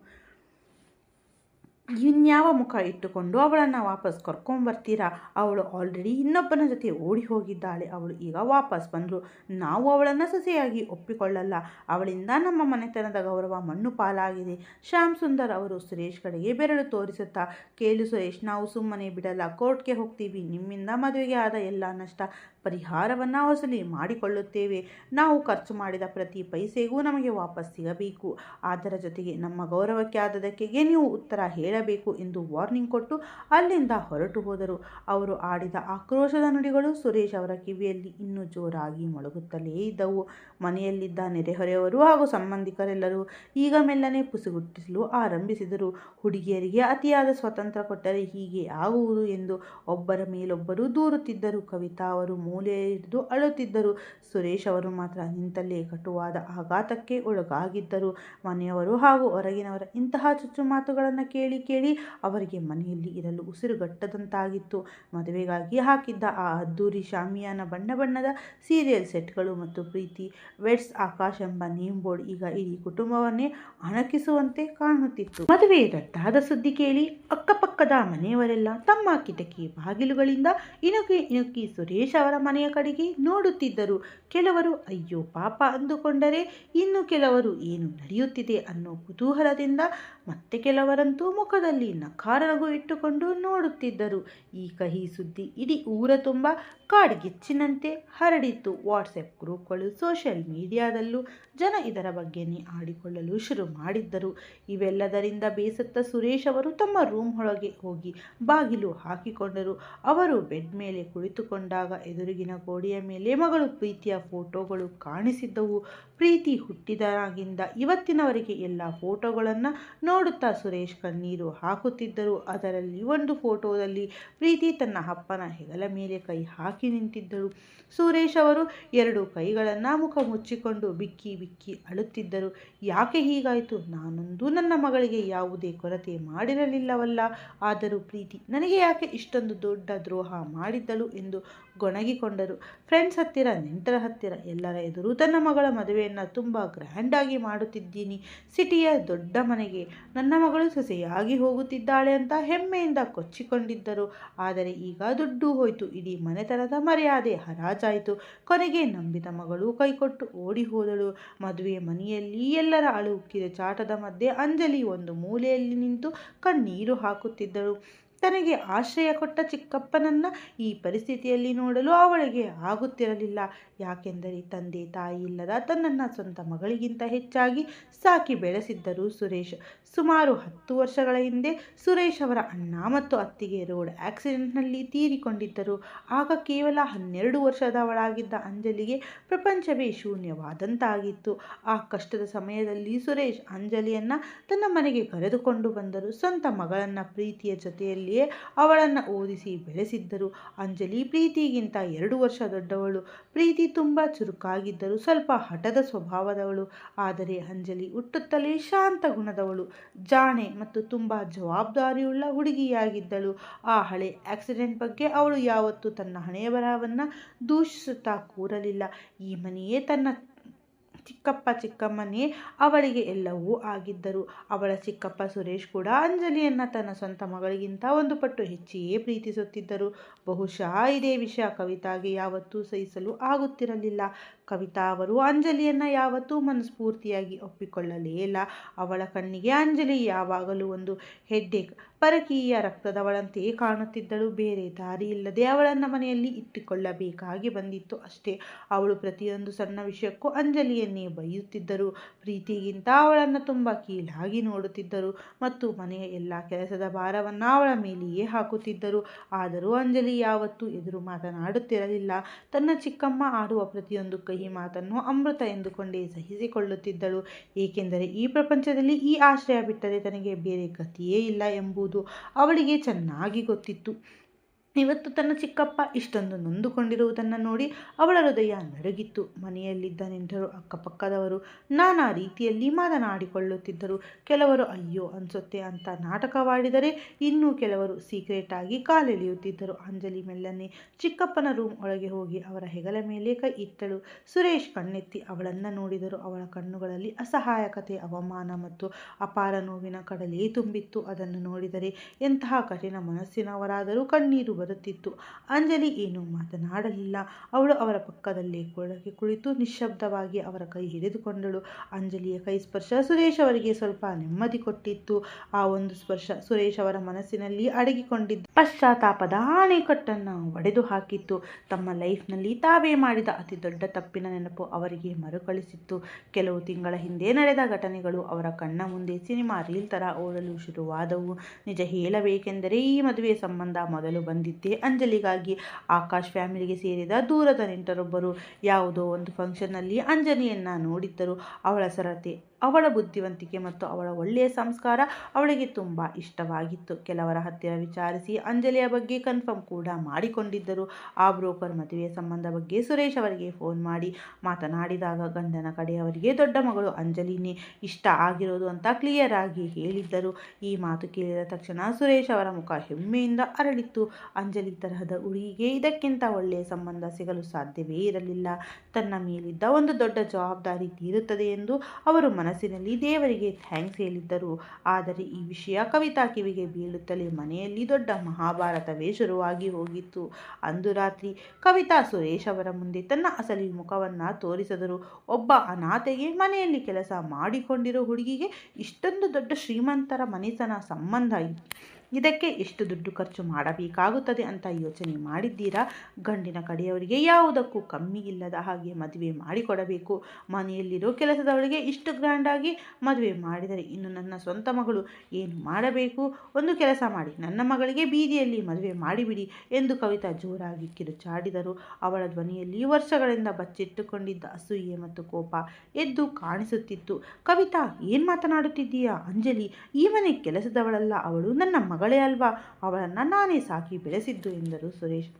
ಇನ್ಯಾವ ಮುಖ ಇಟ್ಟುಕೊಂಡು ಅವಳನ್ನು ವಾಪಸ್ ಕರ್ಕೊಂಬರ್ತೀರಾ? ಅವಳು ಆಲ್ರೆಡಿ ಇನ್ನೊಬ್ಬನ ಜೊತೆ ಓಡಿ ಹೋಗಿದ್ದಾಳೆ. ಅವಳು ಈಗ ವಾಪಸ್ ಬಂದರು. ನಾವು ಅವಳನ್ನು ಸೊಸೆಯಾಗಿ ಒಪ್ಪಿಕೊಳ್ಳಲ್ಲ. ಅವಳಿಂದ ನಮ್ಮ ಮನೆತನದ ಗೌರವ ಮಣ್ಣು ಪಾಲಾಗಿದೆ. ಶ್ಯಾಮ್ ಸುಂದರ್ ಅವರು ಸುರೇಶ್ ಕಡೆಗೆ ಬೆರಳು ತೋರಿಸುತ್ತಾ, ಕೇಳು ಸುರೇಶ್, ನಾವು ಸುಮ್ಮನೆ ಬಿಡಲ್ಲ. ಕೋರ್ಟ್ಗೆ ಹೋಗ್ತೀವಿ. ನಿಮ್ಮಿಂದ ಮದುವೆಗೆ ಆದ ಎಲ್ಲ ನಷ್ಟ ಪರಿಹಾರವನ್ನು ವಸೂಲಿ ಮಾಡಿಕೊಳ್ಳುತ್ತೇವೆ. ನಾವು ಖರ್ಚು ಮಾಡಿದ ಪ್ರತಿ ಪೈಸೆಗೂ ನಮಗೆ ವಾಪಸ್ ಸಿಗಬೇಕು. ಅದರ ಜೊತೆಗೆ ನಮ್ಮ ಗೌರವಕ್ಕೆ ಆದದಕ್ಕೆ ನೀವು ಉತ್ತರ ಹೇಳಬೇಕು ಎಂದು ವಾರ್ನಿಂಗ್ ಕೊಟ್ಟು ಅಲ್ಲಿಂದ ಹೊರಟು ಹೋದರು. ಅವರು ಆಡಿದ ಆಕ್ರೋಶದ ನುಡಿಗಳು ಸುರೇಶ್ ಅವರ ಕಿವಿಯಲ್ಲಿ ಇನ್ನೂ ಜೋರಾಗಿ ಮೊಳಗುತ್ತಲೇ ಇದ್ದವು. ಮನೆಯಲ್ಲಿದ್ದ ನೆರೆಹೊರೆಯವರು ಹಾಗೂ ಸಂಬಂಧಿಕರೆಲ್ಲರೂ ಈಗ ಮೆಲ್ಲನೆ ಪುಸುಗುಟ್ಟಿಸಲು ಆರಂಭಿಸಿದರು. ಹುಡುಗಿಯರಿಗೆ ಅತಿಯಾದ ಸ್ವಾತಂತ್ರ್ಯ ಕೊಟ್ಟರೆ ಹೀಗೆ ಆಗುವುದು ಎಂದು ಒಬ್ಬರ ಮೇಲೊಬ್ಬರು ದೂರುತ್ತಿದ್ದರು. ಕವಿತಾ ಅವರು ಮೂಲೆಯಲ್ಲಿದ್ದು ಅಳುತ್ತಿದ್ದರು. ಸುರೇಶ್ ಅವರು ಮಾತ್ರ ನಿಂತಲ್ಲೇ ಕಟುವಾದ ಆಘಾತಕ್ಕೆ ಒಳಗಾಗಿದ್ದರು. ಮನೆಯವರು ಹಾಗೂ ಹೊರಗಿನವರ ಇಂತಹ ಚುಚ್ಚು ಮಾತುಗಳನ್ನು ಕೇಳಿ ಕೇಳಿ ಅವರಿಗೆ ಮನೆಯಲ್ಲಿ ಇರಲು ಉಸಿರುಗಟ್ಟದಂತಾಗಿತ್ತು. ಮದುವೆಗಾಗಿ ಹಾಕಿದ್ದ ಆ ಅದ್ದೂರಿ ಶಾಮಿಯಾನ, ಬಣ್ಣ ಬಣ್ಣದ ಸೀರಿಯಲ್ ಸೆಟ್ಗಳು ಮತ್ತು ಪ್ರೀತಿ ವೆಡ್ಸ್ ಆಕಾಶ್ ಎಂಬ ನೇಮ್ ಬೋರ್ಡ್ ಈಗ ಇಡೀ ಕುಟುಂಬವನ್ನೇ ಅಣಕಿಸುವಂತೆ ಕಾಣುತ್ತಿತ್ತು. ಮದುವೆ ರದ್ದಾದ ಸುದ್ದಿ ಕೇಳಿ ಅಕ್ಕಪಕ್ಕದ ಮನೆಯವರೆಲ್ಲ ತಮ್ಮ ಕಿಟಕಿ ಬಾಗಿಲುಗಳಿಂದ ಇಣುಕಿ ಇಣುಕಿ ಸುರೇಶ್ ಅವರ ಮನೆಯ ಕಡೆಗೆ ನೋಡುತ್ತಿದ್ದರು. ಕೆಲವರು ಅಯ್ಯೋ ಪಾಪ ಅಂದುಕೊಂಡರೆ, ಇನ್ನು ಕೆಲವರು ಏನು ನಡೆಯುತ್ತಿದೆ ಅನ್ನೋ ಕುತೂಹಲದಿಂದ, ಮತ್ತೆ ಕೆಲವರಂತೂ ಮುಖದಲ್ಲಿ ನಕಾರ ನಗು ಇಟ್ಟುಕೊಂಡು ನೋಡುತ್ತಿದ್ದರು. ಈ ಕಹಿ ಸುದ್ದಿ ಇಡೀ ಊರ ತುಂಬ ಕಾಡ್ಗಿಚ್ಚಿನಂತೆ ಹರಡಿತ್ತು. ವಾಟ್ಸಪ್ ಗ್ರೂಪ್ಗಳು, ಸೋಷಿಯಲ್ ಮೀಡಿಯಾದಲ್ಲೂ ಜನ ಇದರ ಬಗ್ಗೆನೇ ಆಡಿಕೊಳ್ಳಲು ಶುರು ಮಾಡಿದ್ದರು. ಇವೆಲ್ಲದರಿಂದ ಬೇಸತ್ತ ಸುರೇಶ್ ಅವರು ತಮ್ಮ ರೂಮ್ ಒಳಗೆ ಹೋಗಿ ಬಾಗಿಲು ಹಾಕಿಕೊಂಡರು. ಅವರು ಬೆಡ್ ಮೇಲೆ ಕುಳಿತುಕೊಂಡಾಗ ಎದುರಿಗಿನ ಗೋಡೆಯ ಮೇಲೆ ಮಗಳು ಪ್ರೀತಿಯ ಫೋಟೋಗಳು ಕಾಣಿಸಿದ್ದವು. ಪ್ರೀತಿ ಹುಟ್ಟಿದಾಗಿಂದ ಇವತ್ತಿನವರೆಗೆ ಎಲ್ಲ ಫೋಟೋಗಳನ್ನು ನೋಡುತ್ತಾ ಸುರೇಶ್ ಕಣ್ಣೀರು ಹಾಕುತ್ತಿದ್ದರು. ಅದರಲ್ಲಿ ಒಂದು ಫೋಟೋದಲ್ಲಿ ಪ್ರೀತಿ ತನ್ನ ಅಪ್ಪನ ಹೆಗಲ ಮೇಲೆ ಕೈ ಹಾಕಿ ನಿಂತಿದ್ದಳು. ಸುರೇಶ್ ಅವರು ಎರಡು ಕೈಗಳನ್ನು ಮುಖ ಮುಚ್ಚಿಕೊಂಡು ಬಿಕ್ಕಿ ಬಿಕ್ಕಿ ಅಳುತ್ತಿದ್ದರು. ಯಾಕೆ ಹೀಗಾಯಿತು? ನಾನೊಂದು ನನ್ನ ಮಗಳಿಗೆ ಯಾವುದೇ ಕೊರತೆ ಮಾಡಿರಲಿಲ್ಲವಲ್ಲ. ಆದರೂ ಪ್ರೀತಿ ನನಗೆ ಯಾಕೆ ಇಷ್ಟೊಂದು ದೊಡ್ಡ ದ್ರೋಹ ಮಾಡಿದ್ದಳು ಎಂದು ಗೊಣಗಿಕೊಂಡರು. ಫ್ರೆಂಡ್ಸ್ ಹತ್ತಿರ, ನೆಂಟರ ಹತ್ತಿರ, ಎಲ್ಲರ ಎದುರು ತನ್ನ ಮಗಳ ಮದುವೆಯನ್ನು ತುಂಬ ಗ್ರ್ಯಾಂಡಾಗಿ ಮಾಡುತ್ತಿದ್ದೀನಿ. ಸಿಟಿಯ ದೊಡ್ಡ ಮನೆಗೆ ನನ್ನ ಮಗಳು ಸೊಸೆಯಾಗಿ ಹೋಗುತ್ತಿದ್ದಾಳೆ ಅಂತ ಹೆಮ್ಮೆಯಿಂದ ಕೊಚ್ಚಿಕೊಂಡಿದ್ದರು. ಆದರೆ ಈಗ ದುಡ್ಡು ಹೋಯಿತು. ಇಡೀ ಮನೆತನದ ಮರ್ಯಾದೆ ಹರಾಜಾಯಿತು. ಕೊನೆಗೆ ನಂಬಿದ ಮಗಳು ಕೈಕೊಟ್ಟು ಓಡಿ ಹೋದಳು. ಮದುವೆ ಮನೆಯಲ್ಲಿ ಎಲ್ಲರ ಅಳು ಕಿರುಚಾಟದ ಮಧ್ಯೆ ಅಂಜಲಿ ಒಂದು ಮೂಲೆಯಲ್ಲಿ ನಿಂತು ಕಣ್ಣೀರು ಹಾಕುತ್ತಿದ್ದಳು. ತನಗೆ ಆಶ್ರಯ ಕೊಟ್ಟ ಚಿಕ್ಕಪ್ಪನನ್ನ ಈ ಪರಿಸ್ಥಿತಿಯಲ್ಲಿ ನೋಡಲು ಅವಳಿಗೆ ಆಗುತ್ತಿರಲಿಲ್ಲ. ಯಾಕೆಂದರೆ ತಂದೆ ತಾಯಿ ಇಲ್ಲದ ತನ್ನನ್ನು ಸ್ವಂತ ಮಗಳಿಗಿಂತ ಹೆಚ್ಚಾಗಿ ಸಾಕಿ ಬೆಳೆಸಿದ್ದರು ಸುರೇಶ್. ಸುಮಾರು 10 ವರ್ಷಗಳ ಹಿಂದೆ ಸುರೇಶ್ ಅವರ ಅಣ್ಣ ಮತ್ತು ಅತ್ತಿಗೆ ರೋಡ್ ಆಕ್ಸಿಡೆಂಟ್ನಲ್ಲಿ ತೀರಿಕೊಂಡಿದ್ದರು. ಆಗ ಕೇವಲ 12 ವರ್ಷದವಳಾಗಿದ್ದ ಅಂಜಲಿಗೆ ಪ್ರಪಂಚವೇ ಶೂನ್ಯವಾದಂತಾಗಿತ್ತು. ಆ ಕಷ್ಟದ ಸಮಯದಲ್ಲಿ ಸುರೇಶ್ ಅಂಜಲಿಯನ್ನು ತನ್ನ ಮನೆಗೆ ಕರೆದುಕೊಂಡು ಬಂದರು. ಸ್ವಂತ ಮಗಳನ್ನ ಪ್ರೀತಿಯ ಜೊತೆಯಲ್ಲಿಯೇ ಅವಳನ್ನು ಓದಿಸಿ ಬೆಳೆಸಿದ್ದರು. ಅಂಜಲಿ ಪ್ರೀತಿಗಿಂತ 2 ವರ್ಷ ದೊಡ್ಡವಳು. ಪ್ರೀತಿ ತುಂಬ ಚುರುಕಾಗಿದ್ದರು, ಸ್ವಲ್ಪ ಹಠದ ಸ್ವಭಾವದವಳು. ಆದರೆ ಅಂಜಲಿ ಹುಟ್ಟುತ್ತಲೇ ಶಾಂತ ಗುಣದವಳು, ಜಾಣೆ ಮತ್ತು ತುಂಬ ಜವಾಬ್ದಾರಿಯುಳ್ಳ ಹುಡುಗಿಯಾಗಿದ್ದಳು. ಆ ಹಳೆ ಆಕ್ಸಿಡೆಂಟ್ ಬಗ್ಗೆ ಅವಳು ಯಾವತ್ತೂ ತನ್ನ ಹಣೆಯ ಬರಹವನ್ನು ದೂಷಿಸುತ್ತಾ ಕೂರಲಿಲ್ಲ. ಈ ಮನೆಯೇ ತನ್ನ ಚಿಕ್ಕಮ್ಮನೇ ಅವಳಿಗೆ ಎಲ್ಲವೂ ಆಗಿದ್ದರು. ಅವಳ ಚಿಕ್ಕಪ್ಪ ಸುರೇಶ್ ಕೂಡ ಅಂಜಲಿಯನ್ನು ತನ್ನ ಸ್ವಂತ ಮಗಳಿಗಿಂತ ಒಂದು ಪಟ್ಟು ಹೆಚ್ಚಿಯೇ ಪ್ರೀತಿಸುತ್ತಿದ್ದರು. ಬಹುಶಃ ಇದೇ ವಿಷಯ ಕವಿತಾಗೆ ಯಾವತ್ತೂ ಸಹಿಸಲು ಆಗುತ್ತಿರಲಿಲ್ಲ. ಕವಿತಾ ಅವರು ಅಂಜಲಿಯನ್ನು ಯಾವತ್ತೂ ಮನಸ್ಫೂರ್ತಿಯಾಗಿ ಒಪ್ಪಿಕೊಳ್ಳಲೇ ಇಲ್ಲ. ಅವಳ ಕಣ್ಣಿಗೆ ಅಂಜಲಿ ಯಾವಾಗಲೂ ಒಂದು ಹೆಡ್ಡೇಕ್, ಪರಕೀಯ ರಕ್ತದವಳಂತೆಯೇ ಕಾಣುತ್ತಿದ್ದಳು. ಬೇರೆ ದಾರಿ ಇಲ್ಲದೆ ಅವಳನ್ನು ಮನೆಯಲ್ಲಿ ಇಟ್ಟುಕೊಳ್ಳಬೇಕಾಗಿ ಬಂದಿತ್ತು ಅಷ್ಟೇ. ಅವಳು ಪ್ರತಿಯೊಂದು ಸಣ್ಣ ವಿಷಯಕ್ಕೂ ಅಂಜಲಿಯನ್ನೇ ಬೈಯುತ್ತಿದ್ದರು. ಪ್ರೀತಿಗಿಂತ ಅವಳನ್ನು ತುಂಬ ಕೀಳಾಗಿ ನೋಡುತ್ತಿದ್ದರು ಮತ್ತು ಮನೆಯ ಎಲ್ಲ ಕೆಲಸದ ಭಾರವನ್ನು ಅವಳ ಮೇಲೆಯೇ ಹಾಕುತ್ತಿದ್ದರು. ಆದರೂ ಅಂಜಲಿ ಯಾವತ್ತೂ ಎದುರು ಮಾತನಾಡುತ್ತಿರಲಿಲ್ಲ. ತನ್ನ ಚಿಕ್ಕಮ್ಮ ಆಡುವ ಪ್ರತಿಯೊಂದು ಕಹಿ ಮಾತನ್ನು ಅಮೃತ ಎಂದುಕೊಂಡೇ ಸಹಿಸಿಕೊಳ್ಳುತ್ತಿದ್ದಳು. ಏಕೆಂದರೆ ಈ ಪ್ರಪಂಚದಲ್ಲಿ ಈ ಆಶ್ರಯ ಬಿಟ್ಟರೆ ತನಗೆ ಬೇರೆ ಗತಿಯೇ ಇಲ್ಲ ಎಂಬುದು ಅವಳಿಗೆ ಚೆನ್ನಾಗಿ ಗೊತ್ತಿತ್ತು. ಇವತ್ತು ತನ್ನ ಚಿಕ್ಕಪ್ಪ ಇಷ್ಟೊಂದು ನೊಂದುಕೊಂಡಿರುವುದನ್ನು ನೋಡಿ ಅವಳ ಹೃದಯ ನಡುಗಿತ್ತು. ಮನೆಯಲ್ಲಿದ್ದ ನೆಂಟರು, ಅಕ್ಕಪಕ್ಕದವರು ನಾನಾ ರೀತಿಯಲ್ಲಿ ಮಾತನಾಡಿಕೊಳ್ಳುತ್ತಿದ್ದರು. ಕೆಲವರು ಅಯ್ಯೋ ಅನ್ಸುತ್ತೆ ಅಂತ ನಾಟಕವಾಡಿದರೆ, ಇನ್ನು ಕೆಲವರು ಸೀಕ್ರೆಟ್ ಆಗಿ ಕಾಲೆಳೆಯುತ್ತಿದ್ದರು. ಅಂಜಲಿ ಮೆಲ್ಲನೆ ಚಿಕ್ಕಪ್ಪನ ರೂಮ್ ಒಳಗೆ ಹೋಗಿ ಅವರ ಹೆಗಲ ಮೇಲೆ ಕೈ ಇಟ್ಟಳು. ಸುರೇಶ್ ಕಣ್ಣೆತ್ತಿ ಅವಳನ್ನ ನೋಡಿದರು. ಅವಳ ಕಣ್ಣುಗಳಲ್ಲಿ ಅಸಹಾಯಕತೆ, ಅವಮಾನ ಮತ್ತು ಅಪಾರ ನೋವಿನ ಕಡಲೇ ತುಂಬಿತ್ತು. ಅದನ್ನು ನೋಡಿದರೆ ಎಂತಹ ಕಠಿಣ ಮನಸ್ಸಿನವರಾದರೂ ಕಣ್ಣೀರು ಬರುತ್ತಿತ್ತು. ಅಂಜಲಿ ಏನೂ ಮಾತನಾಡಲಿಲ್ಲ. ಅವಳು ಅವರ ಪಕ್ಕದಲ್ಲೇ ಕೊಳಗೆ ಕುಳಿತು ನಿಶ್ಶಬ್ದವಾಗಿ ಅವರ ಕೈ ಹಿಡಿದುಕೊಂಡಳು. ಅಂಜಲಿಯ ಕೈ ಸ್ಪರ್ಶ ಸುರೇಶ್ ಅವರಿಗೆ ಸ್ವಲ್ಪ ನೆಮ್ಮದಿ ಕೊಟ್ಟಿತ್ತು. ಆ ಒಂದು ಸ್ಪರ್ಶ ಸುರೇಶ್ ಅವರ ಮನಸ್ಸಿನಲ್ಲಿ ಅಡಗಿಕೊಂಡಿದ್ದ ಪಶ್ಚಾತ್ತಾಪದ ಆಣೆಕಟ್ಟನ್ನು ಒಡೆದು ಹಾಕಿತ್ತು. ತಮ್ಮ ಲೈಫ್ನಲ್ಲಿ ತಾವೇ ಮಾಡಿದ ಅತಿ ದೊಡ್ಡ ತಪ್ಪಿನ ನೆನಪು ಅವರಿಗೆ ಮರುಕಳಿಸಿತ್ತು. ಕೆಲವು ತಿಂಗಳ ಹಿಂದೆ ನಡೆದ ಘಟನೆಗಳು ಅವರ ಕಣ್ಣ ಮುಂದೆ ಸಿನಿಮಾ ರೀಲ್ ತರ ಓಡಲು ಶುರುವಾದವು. ನಿಜ ಹೇಳಬೇಕೆಂದರೆ ಈ ಮದುವೆ ಸಂಬಂಧ ಮೊದಲು ಬಂದಿದ್ದೇ ಅಂಜಲಿಗಾಗಿ. ಆಕಾಶ್ ಫ್ಯಾಮಿಲಿಗೆ ಸೇರಿದ ದೂರದ ನೆಂಟರೊಬ್ಬರು ಯಾವುದೋ ಒಂದು ಫಂಕ್ಷನ್ನಲ್ಲಿ ಅಂಜಲಿಯನ್ನ ನೋಡಿದ್ದರು. ಅವಳ ಸರಳತೆ, ಅವಳ ಬುದ್ಧಿವಂತಿಕೆ ಮತ್ತು ಅವಳ ಒಳ್ಳೆಯ ಸಂಸ್ಕಾರ ಅವಳಿಗೆ ತುಂಬ ಇಷ್ಟವಾಗಿತ್ತು. ಕೆಲವರ ಹತ್ತಿರ ವಿಚಾರಿಸಿ ಅಂಜಲಿಯ ಬಗ್ಗೆ ಕನ್ಫರ್ಮ್ ಕೂಡ ಮಾಡಿಕೊಂಡಿದ್ದರು. ಆ ಬ್ರೋಕರ್ ಮದುವೆಯ ಸಂಬಂಧ ಬಗ್ಗೆ ಸುರೇಶ್ ಅವರಿಗೆ ಫೋನ್ ಮಾಡಿ ಮಾತನಾಡಿದಾಗ ಗಂಡನ ಕಡೆಯವರಿಗೆ ದೊಡ್ಡ ಮಗಳು ಅಂಜಲಿನೇ ಇಷ್ಟ ಆಗಿರೋದು ಅಂತ ಕ್ಲಿಯರ್ ಆಗಿ ಹೇಳಿದ್ದರು. ಈ ಮಾತು ಕೇಳಿದ ತಕ್ಷಣ ಸುರೇಶ್ ಅವರ ಮುಖ ಹೆಮ್ಮೆಯಿಂದ ಅರಳಿತ್ತು. ಅಂಜಲಿ ತರಹದ ಹುಡುಗಿಗೆ ಇದಕ್ಕಿಂತ ಒಳ್ಳೆಯ ಸಂಬಂಧ ಸಿಗಲು ಸಾಧ್ಯವೇ ಇರಲಿಲ್ಲ. ತನ್ನ ಮೇಲಿದ್ದ ಒಂದು ದೊಡ್ಡ ಜವಾಬ್ದಾರಿ ತೀರುತ್ತದೆ ಎಂದು ಅವರು ಮನಸ್ಸಿನಲ್ಲಿ ದೇವರಿಗೆ ಥ್ಯಾಂಕ್ಸ್ ಹೇಳಿದ್ದರು. ಆದರೆ ಈ ವಿಷಯ ಕವಿತಾ ಕಿವಿಗೆ ಬೀಳುತ್ತಲೇ ಮನೆಯಲ್ಲಿ ದೊಡ್ಡ ಮಹಾಭಾರತವೇ ಶುರುವಾಗಿ ಹೋಗಿತ್ತು. ಅಂದು ರಾತ್ರಿ ಕವಿತಾ ಸುರೇಶ್ ಅವರ ಮುಂದೆ ತನ್ನ ಅಸಲಿ ಮುಖವನ್ನ ತೋರಿಸಿದರು. ಒಬ್ಬ ಅನಾಥೆಗೆ ಮನೆಯಲ್ಲಿ ಕೆಲಸ ಮಾಡಿಕೊಂಡಿರೋ ಹುಡುಗಿಗೆ ಇಷ್ಟೊಂದು ದೊಡ್ಡ ಶ್ರೀಮಂತರ ಮನೆತನ ಸಂಬಂಧ, ಇದಕ್ಕೆ ಎಷ್ಟು ದುಡ್ಡು ಖರ್ಚು ಮಾಡಬೇಕಾಗುತ್ತದೆ ಅಂತ ಯೋಚನೆ ಮಾಡಿದ್ದೀರಾ? ಗಂಡಿನ ಕಡೆಯವರಿಗೆ ಯಾವುದಕ್ಕೂ ಕಮ್ಮಿ ಇಲ್ಲದ ಹಾಗೆ ಮದುವೆ ಮಾಡಿಕೊಡಬೇಕು. ಮನೆಯಲ್ಲಿರೋ ಕೆಲಸದವಳಿಗೆ ಇಷ್ಟು ಗ್ರ್ಯಾಂಡಾಗಿ ಮದುವೆ ಮಾಡಿದರೆ ಇನ್ನು ನನ್ನ ಸ್ವಂತ ಮಗಳು ಏನು ಮಾಡಬೇಕು? ಒಂದು ಕೆಲಸ ಮಾಡಿ, ನನ್ನ ಮಗಳಿಗೆ ಬೀದಿಯಲ್ಲಿ ಮದುವೆ ಮಾಡಿಬಿಡಿ ಎಂದು ಕವಿತಾ ಜೋರಾಗಿ ಕಿರುಚಾಡಿದರು. ಅವಳ ಧ್ವನಿಯಲ್ಲಿ ವರ್ಷಗಳಿಂದ ಬಚ್ಚಿಟ್ಟುಕೊಂಡಿದ್ದ ಅಸೂಯೆ ಮತ್ತು ಕೋಪ ಎದ್ದು ಕಾಣಿಸುತ್ತಿತ್ತು. ಕವಿತಾ, ಏನು ಮಾತನಾಡುತ್ತಿದ್ದೀಯಾ? ಅಂಜಲಿ ಈ ಮನೆ ಕೆಲಸದವಳಲ್ಲ, ಅವಳು ನನ್ನ ಮಗಳೇ ಅಲ್ವಾ? ಅವಳನ್ನು ನಾನೇ ಸಾಕಿ ಬೆಳೆಸಿದ್ದು ಎಂದರು ಸುರೇಶ್.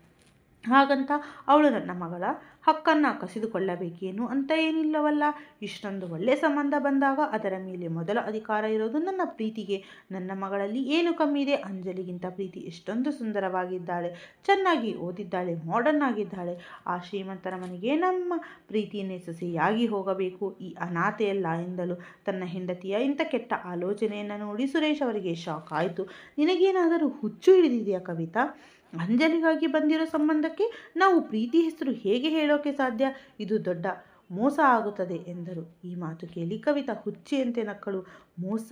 ಹಾಗಂತ ಅವಳು ನನ್ನ ಮಗಳ ಹಕ್ಕನ್ನು ಕಸಿದುಕೊಳ್ಳಬೇಕೇನು ಅಂತ ಏನಿಲ್ಲವಲ್ಲ. ಇಷ್ಟೊಂದು ಒಳ್ಳೆಯ ಸಂಬಂಧ ಬಂದಾಗ ಅದರ ಮೇಲೆ ಮೊದಲ ಅಧಿಕಾರ ಇರೋದು ನನ್ನ ಪ್ರೀತಿಗೆ. ನನ್ನ ಮಗಳಲ್ಲಿ ಏನು ಕಮ್ಮಿ ಇದೆ? ಅಂಜಲಿಗಿಂತ ಪ್ರೀತಿ ಎಷ್ಟೊಂದು ಸುಂದರವಾಗಿದ್ದಾಳೆ, ಚೆನ್ನಾಗಿ ಓದಿದ್ದಾಳೆ, ಮಾಡರ್ನ್ ಆಗಿದ್ದಾಳೆ. ಆ ಶ್ರೀಮಂತರ ಮನೆಗೆ ನಮ್ಮ ಪ್ರೀತಿಯನ್ನೇ ಸೊಸೆಯಾಗಿ ಹೋಗಬೇಕು, ಈ ಅನಾಥೆಯಲ್ಲ ಎಂದಳು. ತನ್ನ ಹೆಂಡತಿಯ ಇಂಥ ಕೆಟ್ಟ ಆಲೋಚನೆಯನ್ನು ನೋಡಿ ಸುರೇಶ್ ಅವರಿಗೆ ಶಾಕ್ ಆಯಿತು. ನಿನಗೇನಾದರೂ ಹುಚ್ಚು ಹಿಡಿದಿದೆಯಾ ಕವಿತಾ? ಅಂಜಲಿಗಾಗಿ ಬಂದಿರೋ ಸಂಬಂಧಕ್ಕೆ ನಾವು ಪ್ರೀತಿ ಹೆಸರು ಹೇಗೆ ಹೇಳೋಕೆ ಸಾಧ್ಯ? ಇದು ದೊಡ್ಡ ಮೋಸ ಆಗುತ್ತದೆ ಎಂದರು. ಈ ಮಾತು ಕೇಳಿ ಕವಿತಾ ಹುಚ್ಚಿಯಂತೆ ನಕ್ಕಳು. ಮೋಸ?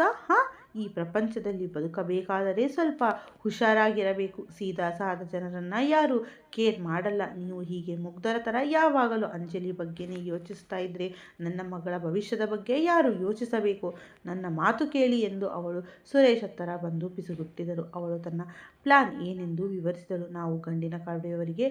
ಈ ಪ್ರಪಂಚದಲ್ಲಿ ಬದುಕಬೇಕಾದರೆ ಸ್ವಲ್ಪ ಹುಷಾರಾಗಿರಬೇಕು. ಸೀದಾ ಸಾದ ಜನರನ್ನು ಯಾರು ಕೇರ್ ಮಾಡಲ್ಲ. ನೀವು ಹೀಗೆ ಮುಗ್ಧರ ಥರ ಯಾವಾಗಲೂ ಅಂಜಲಿ ಬಗ್ಗೆನೇ ಯೋಚಿಸ್ತಾ ಇದ್ರೆ ನನ್ನ ಮಗಳ ಭವಿಷ್ಯದ ಬಗ್ಗೆ ಯಾರು ಯೋಚಿಸಬೇಕು? ನನ್ನ ಮಾತು ಕೇಳಿ ಎಂದು ಅವಳು ಸುರೇಶ್ ಹತ್ತಿರ ಬಂದು ಪಿಸುಗುಟ್ಟಿದರು. ಅವಳು ತನ್ನ ಪ್ಲಾನ್ ಏನೆಂದು ವಿವರಿಸಿದಳು. ನಾವು ಗಂಡಿನ ಕಡೆಯವರಿಗೆ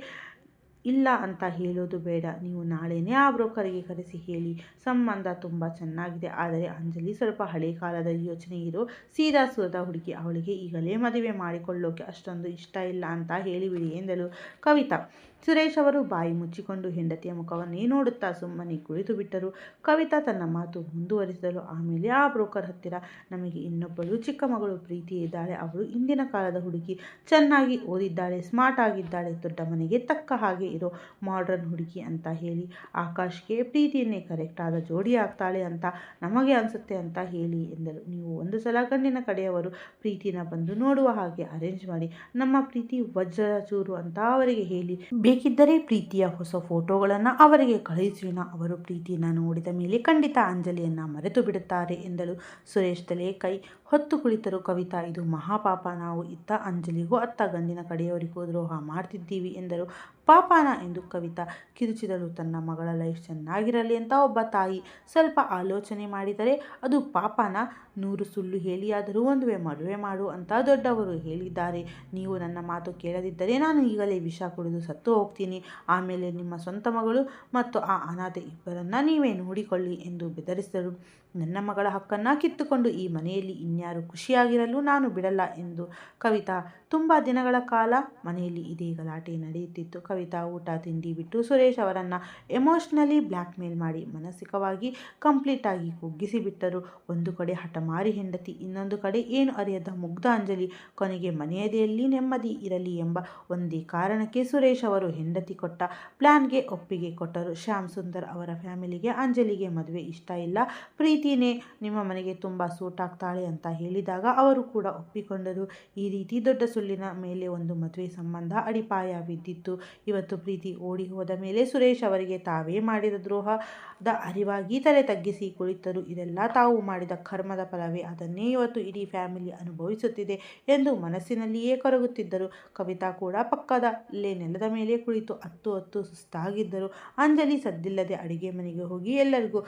ಇಲ್ಲ ಅಂತ ಹೇಳೋದು ಬೇಡ, ನೀವು ನಾಳೆನೇ ಆ ಬ್ರೋಕರ್ಗೆ ಕರೆಸಿ ಹೇಳಿ, ಸಂಬಂಧ ತುಂಬ ಚೆನ್ನಾಗಿದೆ, ಆದರೆ ಅಂಜಲಿ ಸ್ವಲ್ಪ ಹಳೆ ಕಾಲದ ಯೋಚನೆ ಇರೋ ಸೀದಾ ಸುರದ ಹುಡುಗಿ, ಅವಳಿಗೆ ಈಗಲೇ ಮದುವೆ ಮಾಡಿಕೊಳ್ಳೋಕೆ ಅಷ್ಟೊಂದು ಇಷ್ಟ ಇಲ್ಲ ಅಂತ ಹೇಳಿಬಿಡಿ ಎಂದಳು ಕವಿತಾ. ಸುರೇಶ್ ಅವರು ಬಾಯಿ ಮುಚ್ಚಿಕೊಂಡು ಹೆಂಡತಿಯ ಮುಖವನ್ನೇ ನೋಡುತ್ತಾ ಸುಮ್ಮನೆ ಕುಳಿತು ಬಿಟ್ಟರು. ಕವಿತಾ ತನ್ನ ಮಾತು ಮುಂದುವರಿಸಿದಳು. ಆಮೇಲೆ ಆ ಬ್ರೋಕರ್ ಹತ್ತಿರ ನಮಗೆ ಇನ್ನೊಬ್ಬಳು ಚಿಕ್ಕ ಮಗಳು ಪ್ರೀತಿ ಇದ್ದಾಳೆ. ಅವಳು ಇಂದಿನ ಕಾಲದ ಹುಡುಗಿ, ಚೆನ್ನಾಗಿ ಓದಿದ್ದಾಳೆ, ಸ್ಮಾರ್ಟ್ ಆಗಿದ್ದಾಳೆ, ದೊಡ್ಡ ಮನೆಗೆ ತಕ್ಕ ಹಾಗೆ ಇರೋ ಮಾಡ್ರನ್ ಹುಡುಗಿ ಅಂತ ಹೇಳಿ. ಆಕಾಶ್ಗೆ ಪ್ರೀತಿಯನ್ನೇ ಕರೆಕ್ಟ್ ಆದ ಜೋಡಿ ಆಗ್ತಾಳೆ ಅಂತ ನಮಗೆ ಅನಿಸುತ್ತೆ ಅಂತ ಹೇಳಿ ಎಂದಳು. ನೀವು ಒಂದು ಸಲ ಗಂಡಿನ ಕಡೆಯವರು ಪ್ರೀತಿನ ಬಂದು ನೋಡುವ ಹಾಗೆ ಅರೇಂಜ್ ಮಾಡಿ, ನಮ್ಮ ಪ್ರೀತಿ ವಜ್ರ ಚೂರು ಅಂತ ಅವರಿಗೆ ಹೇಳಿ. ಬೇಕಿದ್ದರೆ ಪ್ರೀತಿಯ ಹೊಸ ಫೋಟೋಗಳನ್ನು ಅವರಿಗೆ ಕಳುಹಿಸೋಣ. ಅವರು ಪ್ರೀತಿನ ನೋಡಿದ ಮೇಲೆ ಖಂಡಿತ ಅಂಜಲಿಯನ್ನು ಮರೆತು ಬಿಡುತ್ತಾರೆ ಎಂದಳು. ಸುರೇಶ್ ತಲೆ ಕೈ ಹೊತ್ತು ಕುಳಿತರು. ಕವಿತಾ, ಇದು ಮಹಾಪಾಪ. ನಾವು ಇತ್ತ ಅಂಜಲಿಗೂ ಅತ್ತ ಗಂಡಿನ ಕಡೆಯವರಿಗೂ ದ್ರೋಹ ಮಾಡ್ತಿದ್ದೀವಿ ಎಂದರು. ಪಾಪಾನ ಎಂದು ಕವಿತಾ ಕಿರುಚಿದಳು. ತನ್ನ ಮಗಳ ಲೈಫ್ ಚೆನ್ನಾಗಿರಲಿ ಅಂತ ಒಬ್ಬ ತಾಯಿ ಸ್ವಲ್ಪ ಆಲೋಚನೆ ಮಾಡಿದರೆ ಅದು ಪಾಪಾನ. 100 ಸುಳ್ಳು ಹೇಳಿಯಾದರೂ ಒಂದು ಮದುವೆ ಮಾಡು ಅಂತ ದೊಡ್ಡವರು ಹೇಳಿದ್ದಾರೆ. ನೀವು ನನ್ನ ಮಾತು ಕೇಳದಿದ್ದರೆ ನಾನು ಈಗಲೇ ವಿಷ ಕುಡಿದು ಸತ್ತು ಹೋಗ್ತೀನಿ. ಆಮೇಲೆ ನಿಮ್ಮ ಸ್ವಂತ ಮಗಳು ಮತ್ತು ಆ ಅನಾಥೆ ಇಬ್ಬರನ್ನ ನೀವೇ ನೋಡಿಕೊಳ್ಳಿ ಎಂದು ಬೆದರಿಸಿದಳು. ನನ್ನ ಮಗಳ ಹಕ್ಕನ್ನು ಕಿತ್ತುಕೊಂಡು ಈ ಮನೆಯಲ್ಲಿ ಇನ್ಯಾರು ಖುಷಿಯಾಗಿರಲು ನಾನು ಬಿಡಲ್ಲ ಎಂದು ಕವಿತಾ. ತುಂಬ ದಿನಗಳ ಕಾಲ ಮನೆಯಲ್ಲಿ ಇದೇ ಗಲಾಟೆ ನಡೆಯುತ್ತಿತ್ತು. ಕವಿತಾ ಊಟ ತಿಂಡಿ ಬಿಟ್ಟು ಸುರೇಶ್ ಅವರನ್ನು ಎಮೋಷ್ನಲಿ ಬ್ಲ್ಯಾಕ್ ಮೇಲ್ ಮಾಡಿ ಮಾನಸಿಕವಾಗಿ ಕಂಪ್ಲೀಟಾಗಿ ಕುಗ್ಗಿಸಿಬಿಟ್ಟರು. ಒಂದು ಕಡೆ ಹಠಮಾರಿ ಹೆಂಡತಿ, ಇನ್ನೊಂದು ಕಡೆ ಏನು ಅರಿಯದ ಮುಗ್ಧ ಅಂಜಲಿ. ಕೊನೆಗೆ ಮನೆಯದೆಯಲ್ಲಿ ನೆಮ್ಮದಿ ಇರಲಿ ಎಂಬ ಒಂದೇ ಕಾರಣಕ್ಕೆ ಸುರೇಶ್ ಅವರು ಹೆಂಡತಿ ಕೊಟ್ಟ ಪ್ಲ್ಯಾನ್ಗೆ ಒಪ್ಪಿಗೆ ಕೊಟ್ಟರು. ಶ್ಯಾಮ್ ಸುಂದರ್ ಅವರ ಫ್ಯಾಮಿಲಿಗೆ ಅಂಜಲಿಗೆ ಮದುವೆ ಇಷ್ಟ ಇಲ್ಲ, ಪ್ರೀತಿನೇ ನಿಮ್ಮ ಮನೆಗೆ ತುಂಬ ಸೂಟ್ ಆಗ್ತಾಳೆ ಅಂತ ಹೇಳಿದಾಗ ಅವರು ಕೂಡ ಒಪ್ಪಿಕೊಂಡರು. ಈ ರೀತಿ ದೊಡ್ಡ ಸುಳ್ಳಿನ ಮೇಲೆ ಒಂದು ಮದುವೆ ಸಂಬಂಧ ಅಡಿಪಾಯ ಬಿದ್ದಿತ್ತು. ಇವತ್ತು ಪ್ರೀತಿ ಓಡಿ ಹೋದ ಮೇಲೆ ಸುರೇಶ್ ಅವರಿಗೆ ತಾವೇ ಮಾಡಿದ ದ್ರೋಹದ ಅರಿವಾಗಿ ತಲೆ ತಗ್ಗಿಸಿ ಕುಳಿತರು. ಇದೆಲ್ಲ ತಾವು ಮಾಡಿದ ಕರ್ಮದ ಫಲವೇ, ಅದನ್ನೇ ಇವತ್ತು ಇಡೀ ಫ್ಯಾಮಿಲಿ ಅನುಭವಿಸುತ್ತಿದೆ ಎಂದು ಮನಸ್ಸಿನಲ್ಲಿಯೇ ಕೊರಗುತ್ತಿದ್ದರು. ಕವಿತಾ ಕೂಡ ಪಕ್ಕದಲ್ಲೇ ನೆಲದ ಮೇಲೆ ಕುಳಿತು ಅತ್ತು ಸುಸ್ತಾಗಿದ್ದರು. ಅಂಜಲಿ ಸದ್ದಿಲ್ಲದೆ ಅಡಿಗೆ ಮನೆಗೆ ಹೋಗಿ ಎಲ್ಲರಿಗೂ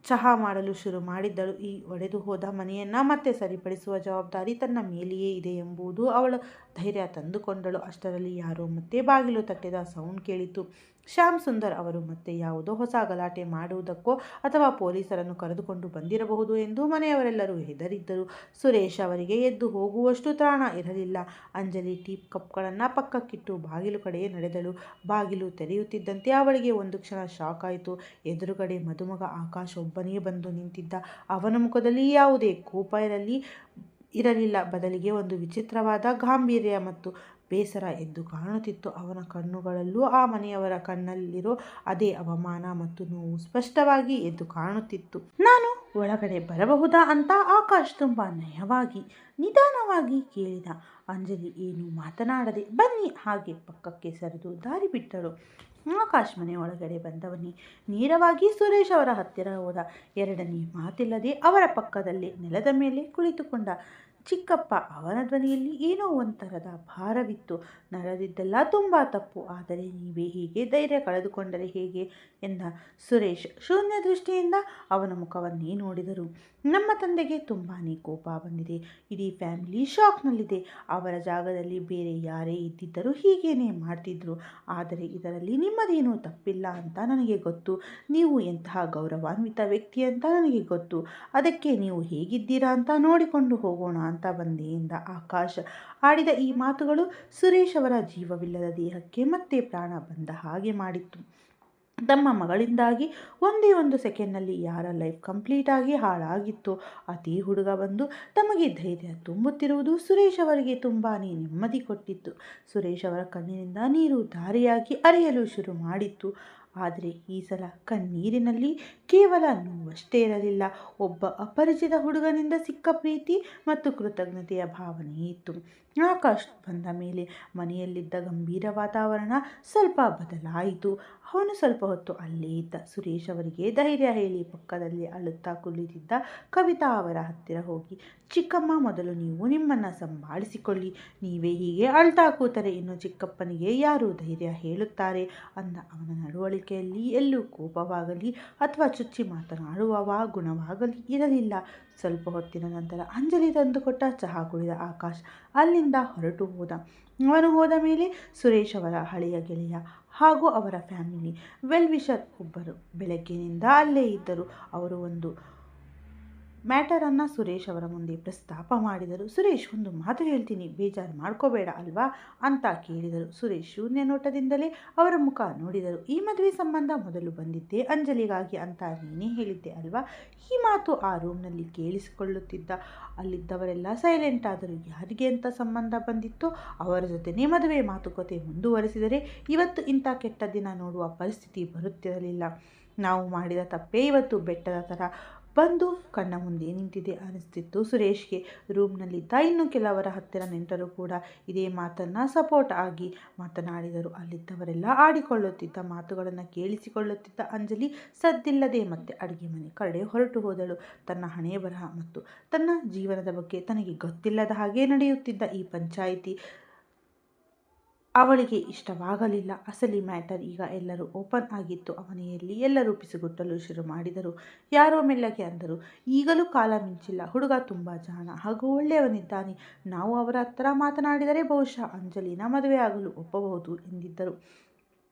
ಚಹಾ ಮಾಡಲು ಶುರು ಮಾಡಿದ್ದಳು. ಈ ಒಡೆದು ಹೋದ ಮನೆಯನ್ನು ಮತ್ತೆ ಸರಿಪಡಿಸುವ ಜವಾಬ್ದಾರಿ ತನ್ನ ಮೇಲೆಯೇ ಇದೆ ಎಂಬುದು ಅವಳು ಧೈರ್ಯ ತಂದುಕೊಂಡಳು. ಅಷ್ಟರಲ್ಲಿ ಯಾರೋ ಮತ್ತೆ ಬಾಗಿಲು ತಟ್ಟಿದ ಸೌಂಡ್ ಕೇಳಿತು. ಶ್ಯಾಮ್ ಸುಂದರ್ ಅವರು ಮತ್ತೆ ಯಾವುದೋ ಹೊಸ ಗಲಾಟೆ ಮಾಡುವುದಕ್ಕೋ ಅಥವಾ ಪೊಲೀಸರನ್ನು ಕರೆದುಕೊಂಡು ಬಂದಿರಬಹುದು ಎಂದು ಮನೆಯವರೆಲ್ಲರೂ ಹೆದರಿದ್ದರು. ಸುರೇಶ್ ಅವರಿಗೆ ಎದ್ದು ಹೋಗುವಷ್ಟು ತ್ರಾಣ ಇರಲಿಲ್ಲ. ಅಂಜಲಿ ಟೀ ಕಪ್ಗಳನ್ನು ಪಕ್ಕಕ್ಕಿಟ್ಟು ಬಾಗಿಲು ಕಡೆ ನಡೆದಳು. ಬಾಗಿಲು ತೆರೆಯುತ್ತಿದ್ದಂತೆ ಅವಳಿಗೆ ಒಂದು ಕ್ಷಣ ಶಾಕ್ ಆಯಿತು. ಎದುರುಗಡೆ ಮದುಮಗ ಆಕಾಶ್ ಒಬ್ಬನೇ ಬಂದು ನಿಂತಿದ್ದ. ಅವನ ಮುಖದಲ್ಲಿ ಯಾವುದೇ ಕೋಪ ಇರಲಿಲ್ಲ, ಬದಲಿಗೆ ಒಂದು ವಿಚಿತ್ರವಾದ ಗಾಂಭೀರ್ಯ ಮತ್ತು ಬೇಸರ ಎದ್ದು ಕಾಣುತ್ತಿತ್ತು. ಅವನ ಕಣ್ಣುಗಳಲ್ಲೂ ಆ ಮನೆಯವರ ಕಣ್ಣಲ್ಲಿರೋ ಅದೇ ಅವಮಾನ ಮತ್ತು ನೋವು ಸ್ಪಷ್ಟವಾಗಿ ಎದ್ದು ಕಾಣುತ್ತಿತ್ತು. ನಾನು ಒಳಗಡೆ ಬರಬಹುದಾ ಅಂತ ಆಕಾಶ್ ತುಂಬ ನಯವಾಗಿ ನಿಧಾನವಾಗಿ ಕೇಳಿದ. ಅಂಜಲಿ ಏನು ಮಾತನಾಡದೆ ಬನ್ನಿ ಹಾಗೆ ಪಕ್ಕಕ್ಕೆ ಸರಿದು ದಾರಿ ಬಿಟ್ಟಳು. ಆಕಾಶ್ ಮನೆ ಒಳಗಡೆ ಬಂದವನೇ ನೇರವಾಗಿ ಸುರೇಶ್ ಅವರ ಹತ್ತಿರ ಹೋದ. ಎರಡನೇ ಮಾತಿಲ್ಲದೆ ಅವರ ಪಕ್ಕದಲ್ಲೇ ನೆಲದ ಮೇಲೆ ಕುಳಿತುಕೊಂಡ. ಚಿಕ್ಕಪ್ಪ, ಅವನ ಧ್ವನಿಯಲ್ಲಿ ಏನೋ ಒಂಥರದ ಭಾರವಿತ್ತು. ನಡೆದಿದ್ದೆಲ್ಲ ತುಂಬ ತಪ್ಪು, ಆದರೆ ನೀವೇ ಹೀಗೆ ಧೈರ್ಯ ಕಳೆದುಕೊಂಡರೆ ಹೇಗೆ ಎಂದ ಸುರೇಶ್ ಶೂನ್ಯ ದೃಷ್ಟಿಯಿಂದ ಅವನ ಮುಖವನ್ನೇ ನೋಡಿದರು. ನಮ್ಮ ತಂದೆಗೆ ತುಂಬಾ ಕೋಪ ಬಂದಿದೆ. ಇಡೀ ಫ್ಯಾಮಿಲಿ ಶಾಕ್ನಲ್ಲಿದೆ. ಅವರ ಜಾಗದಲ್ಲಿ ಬೇರೆ ಯಾರೇ ಇದ್ದಿದ್ದರೂ ಹೀಗೇನೆ ಮಾಡ್ತಿದ್ರು. ಆದರೆ ಇದರಲ್ಲಿ ನಿಮ್ಮದೇನೂ ತಪ್ಪಿಲ್ಲ ಅಂತ ನನಗೆ ಗೊತ್ತು. ನೀವು ಎಂತಹ ಗೌರವಾನ್ವಿತ ವ್ಯಕ್ತಿ ಅಂತ ನನಗೆ ಗೊತ್ತು. ಅದಕ್ಕೆ ನೀವು ಹೇಗಿದ್ದೀರಾ ಅಂತ ನೋಡಿಕೊಂಡು ಹೋಗೋಣ ಅಂತ ಬಂದೆ ಎಂದ ಆಕಾಶ್. ಆಡಿದ ಈ ಮಾತುಗಳು ಸುರೇಶ್ ಅವರ ಜೀವವಿಲ್ಲದ ದೇಹಕ್ಕೆ ಮತ್ತೆ ಪ್ರಾಣ ಬಂದ ಹಾಗೆ ಮಾಡಿತ್ತು. ತಮ್ಮ ಮಗಳಿಂದಾಗಿ ಒಂದೇ ಒಂದು ಸೆಕೆಂಡ್ನಲ್ಲಿ ಯಾರ ಲೈಫ್ ಕಂಪ್ಲೀಟಾಗಿ ಹಾಳಾಗಿತ್ತು, ಅದೇ ಹುಡುಗ ಬಂದು ತಮಗೆ ಧೈರ್ಯ ತುಂಬುತ್ತಿರುವುದು ಸುರೇಶ್ ಅವರಿಗೆ ತುಂಬಾ ನೆಮ್ಮದಿ ಕೊಟ್ಟಿತ್ತು. ಸುರೇಶ್ ಅವರ ಕಣ್ಣಿನಿಂದ ನೀರು ಧಾರೆಯಾಗಿ ಹರಿಯಲು ಶುರು ಮಾಡಿತ್ತು. ಆದರೆ ಈ ಸಲ ಕಣ್ಣೀರಿನಲ್ಲಿ ಕೇವಲ ನೋವಷ್ಟೇ ಇರಲಿಲ್ಲ, ಒಬ್ಬ ಅಪರಿಚಿತ ಹುಡುಗನಿಂದ ಸಿಕ್ಕ ಪ್ರೀತಿ ಮತ್ತು ಕೃತಜ್ಞತೆಯ ಭಾವನೆ ಇತ್ತು. ಆಕಾಶ್ ಬಂದ ಮೇಲೆ ಮನೆಯಲ್ಲಿದ್ದ ಗಂಭೀರ ವಾತಾವರಣ ಸ್ವಲ್ಪ ಬದಲಾಯಿತು. ಅವನು ಸ್ವಲ್ಪ ಹೊತ್ತು ಅಲ್ಲೇ ಇದ್ದ. ಸುರೇಶ್ ಅವರಿಗೆ ಧೈರ್ಯ ಹೇಳಿ ಪಕ್ಕದಲ್ಲಿ ಅಳುತ್ತಾ ಕುಳಿತಿದ್ದ ಕವಿತಾ ಅವರ ಹತ್ತಿರ ಹೋಗಿ, ಚಿಕ್ಕಮ್ಮ, ಮೊದಲು ನೀವು ನಿಮ್ಮನ್ನು ಸಂಭಾಳಿಸಿಕೊಳ್ಳಿ. ನೀವೇ ಹೀಗೆ ಅಳ್ತಾ ಕೂತರೆ ಇನ್ನು ಚಿಕ್ಕಪ್ಪನಿಗೆ ಯಾರು ಧೈರ್ಯ ಹೇಳುತ್ತಾರೆ ಅಂದ. ಅವನ ನಡವಳಿಕೆಯಲ್ಲಿ ಎಲ್ಲೂ ಕೋಪವಾಗಲಿ ಅಥವಾ ಚುಚ್ಚಿ ಮಾತನಾಡುವ ಗುಣವಾಗಲಿ ಇರಲಿಲ್ಲ. ಸ್ವಲ್ಪ ಹೊತ್ತಿನ ನಂತರ ಅಂಜಲಿ ತಂದುಕೊಟ್ಟ ಚಹಾ ಕುಡಿದ ಆಕಾಶ್ ಅಲ್ಲಿಂದ ಹೊರಟು ಹೋದ. ಅವನು ಹೋದ ಮೇಲೆ ಸುರೇಶ್ ಅವರ ಹಳೆಯ ಗೆಳೆಯ ಹಾಗೂ ಅವರ ಫ್ಯಾಮಿಲಿ ವೆಲ್ ವಿಷರ್ ಒಬ್ಬರು ಬೆಳಗ್ಗಿನಿಂದ ಅಲ್ಲೇ ಇದ್ದರು. ಅವರು ಒಂದು ಮ್ಯಾಟರನ್ನು ಸುರೇಶ್ ಅವರ ಮುಂದೆ ಪ್ರಸ್ತಾಪ ಮಾಡಿದರು. ಸುರೇಶ್, ಒಂದು ಮಾತು ಹೇಳ್ತೀನಿ, ಬೇಜಾರು ಮಾಡ್ಕೋಬೇಡ ಅಲ್ವಾ ಅಂತ ಕೇಳಿದರು. ಸುರೇಶ್ ಶೂನ್ಯ ನೋಟದಿಂದಲೇ ಅವರ ಮುಖ ನೋಡಿದರು. ಈ ಮದುವೆ ಸಂಬಂಧ ಮೊದಲು ಬಂದಿದ್ದೆ ಅಂಜಲಿಗಾಗಿ ಅಂತ ನೀನೇ ಹೇಳಿದ್ದೆ ಅಲ್ವಾ? ಈ ಮಾತು ಆ ರೂಮ್ನಲ್ಲಿ ಕೇಳಿಸಿಕೊಳ್ಳುತ್ತಿದ್ದ ಅಲ್ಲಿದ್ದವರೆಲ್ಲ ಸೈಲೆಂಟ್ ಆದರು. ಯಾರಿಗೆ ಅಂತ ಸಂಬಂಧ ಬಂದಿತ್ತೋ ಅವರ ಜೊತೆನೇ ಮದುವೆ ಮಾತುಕತೆ ಮುಂದುವರೆಸಿದರೆ ಇವತ್ತು ಇಂಥ ಕೆಟ್ಟ ದಿನ ನೋಡುವ ಪರಿಸ್ಥಿತಿ ಬರುತ್ತಿರಲಿಲ್ಲ. ನಾವು ಮಾಡಿದ ತಪ್ಪೇ ಇವತ್ತು ಬೆಟ್ಟದ ಥರ ಬಂದು ಕಣ್ಣ ಮುಂದೆ ನಿಂತಿದೆ ಅನಿಸ್ತಿತ್ತು ಸುರೇಶ್ಗೆ. ರೂಮ್ನಲ್ಲಿದ್ದ ಇನ್ನು ಕೆಲವರ ಹತ್ತಿರ ನೆಂಟರು ಕೂಡ ಇದೇ ಮಾತನ್ನು ಸಪೋರ್ಟ್ ಆಗಿ ಮಾತನಾಡಿದರು. ಅಲ್ಲಿದ್ದವರೆಲ್ಲ ಆಡಿಕೊಳ್ಳುತ್ತಿದ್ದ ಮಾತುಗಳನ್ನು ಕೇಳಿಸಿಕೊಳ್ಳುತ್ತಿದ್ದ ಅಂಜಲಿ ಸದ್ದಿಲ್ಲದೆ ಮತ್ತೆ ಅಡುಗೆ ಮನೆ ಕಡೆ ಹೊರಟು ಹೋದಳು. ತನ್ನ ಹಣೆ ಬರಹ ಮತ್ತು ತನ್ನ ಜೀವನದ ಬಗ್ಗೆ ತನಗೆ ಗೊತ್ತಿಲ್ಲದ ಹಾಗೆ ನಡೆಯುತ್ತಿದ್ದ ಈ ಪಂಚಾಯಿತಿ ಅವಳಿಗೆ ಇಷ್ಟವಾಗಲಿಲ್ಲ. ಅಸಲಿ ಮ್ಯಾಟರ್ ಈಗ ಎಲ್ಲರೂ ಓಪನ್ ಆಗಿತ್ತು. ಮನೆಯಲ್ಲಿ ಎಲ್ಲರೂ ಪಿಸುಗುಟ್ಟಲು ಶುರು ಮಾಡಿದರು. ಯಾರೋ ಮೆಲ್ಲಗೆ ಅಂದರು, ಈಗಲೂ ಕಾಲ ಮಿಂಚಿಲ್ಲ. ಹುಡುಗ ತುಂಬ ಜಾಣ ಹಾಗೂ ಒಳ್ಳೆಯವನಿದ್ದಾನೆ. ನಾವು ಅವರ ಹತ್ರ ಮಾತನಾಡಿದರೆ ಬಹುಶಃ ಅಂಜಲಿನ ಮದುವೆಯಾಗಲು ಒಪ್ಪಬಹುದು ಎಂದಿದ್ದರು.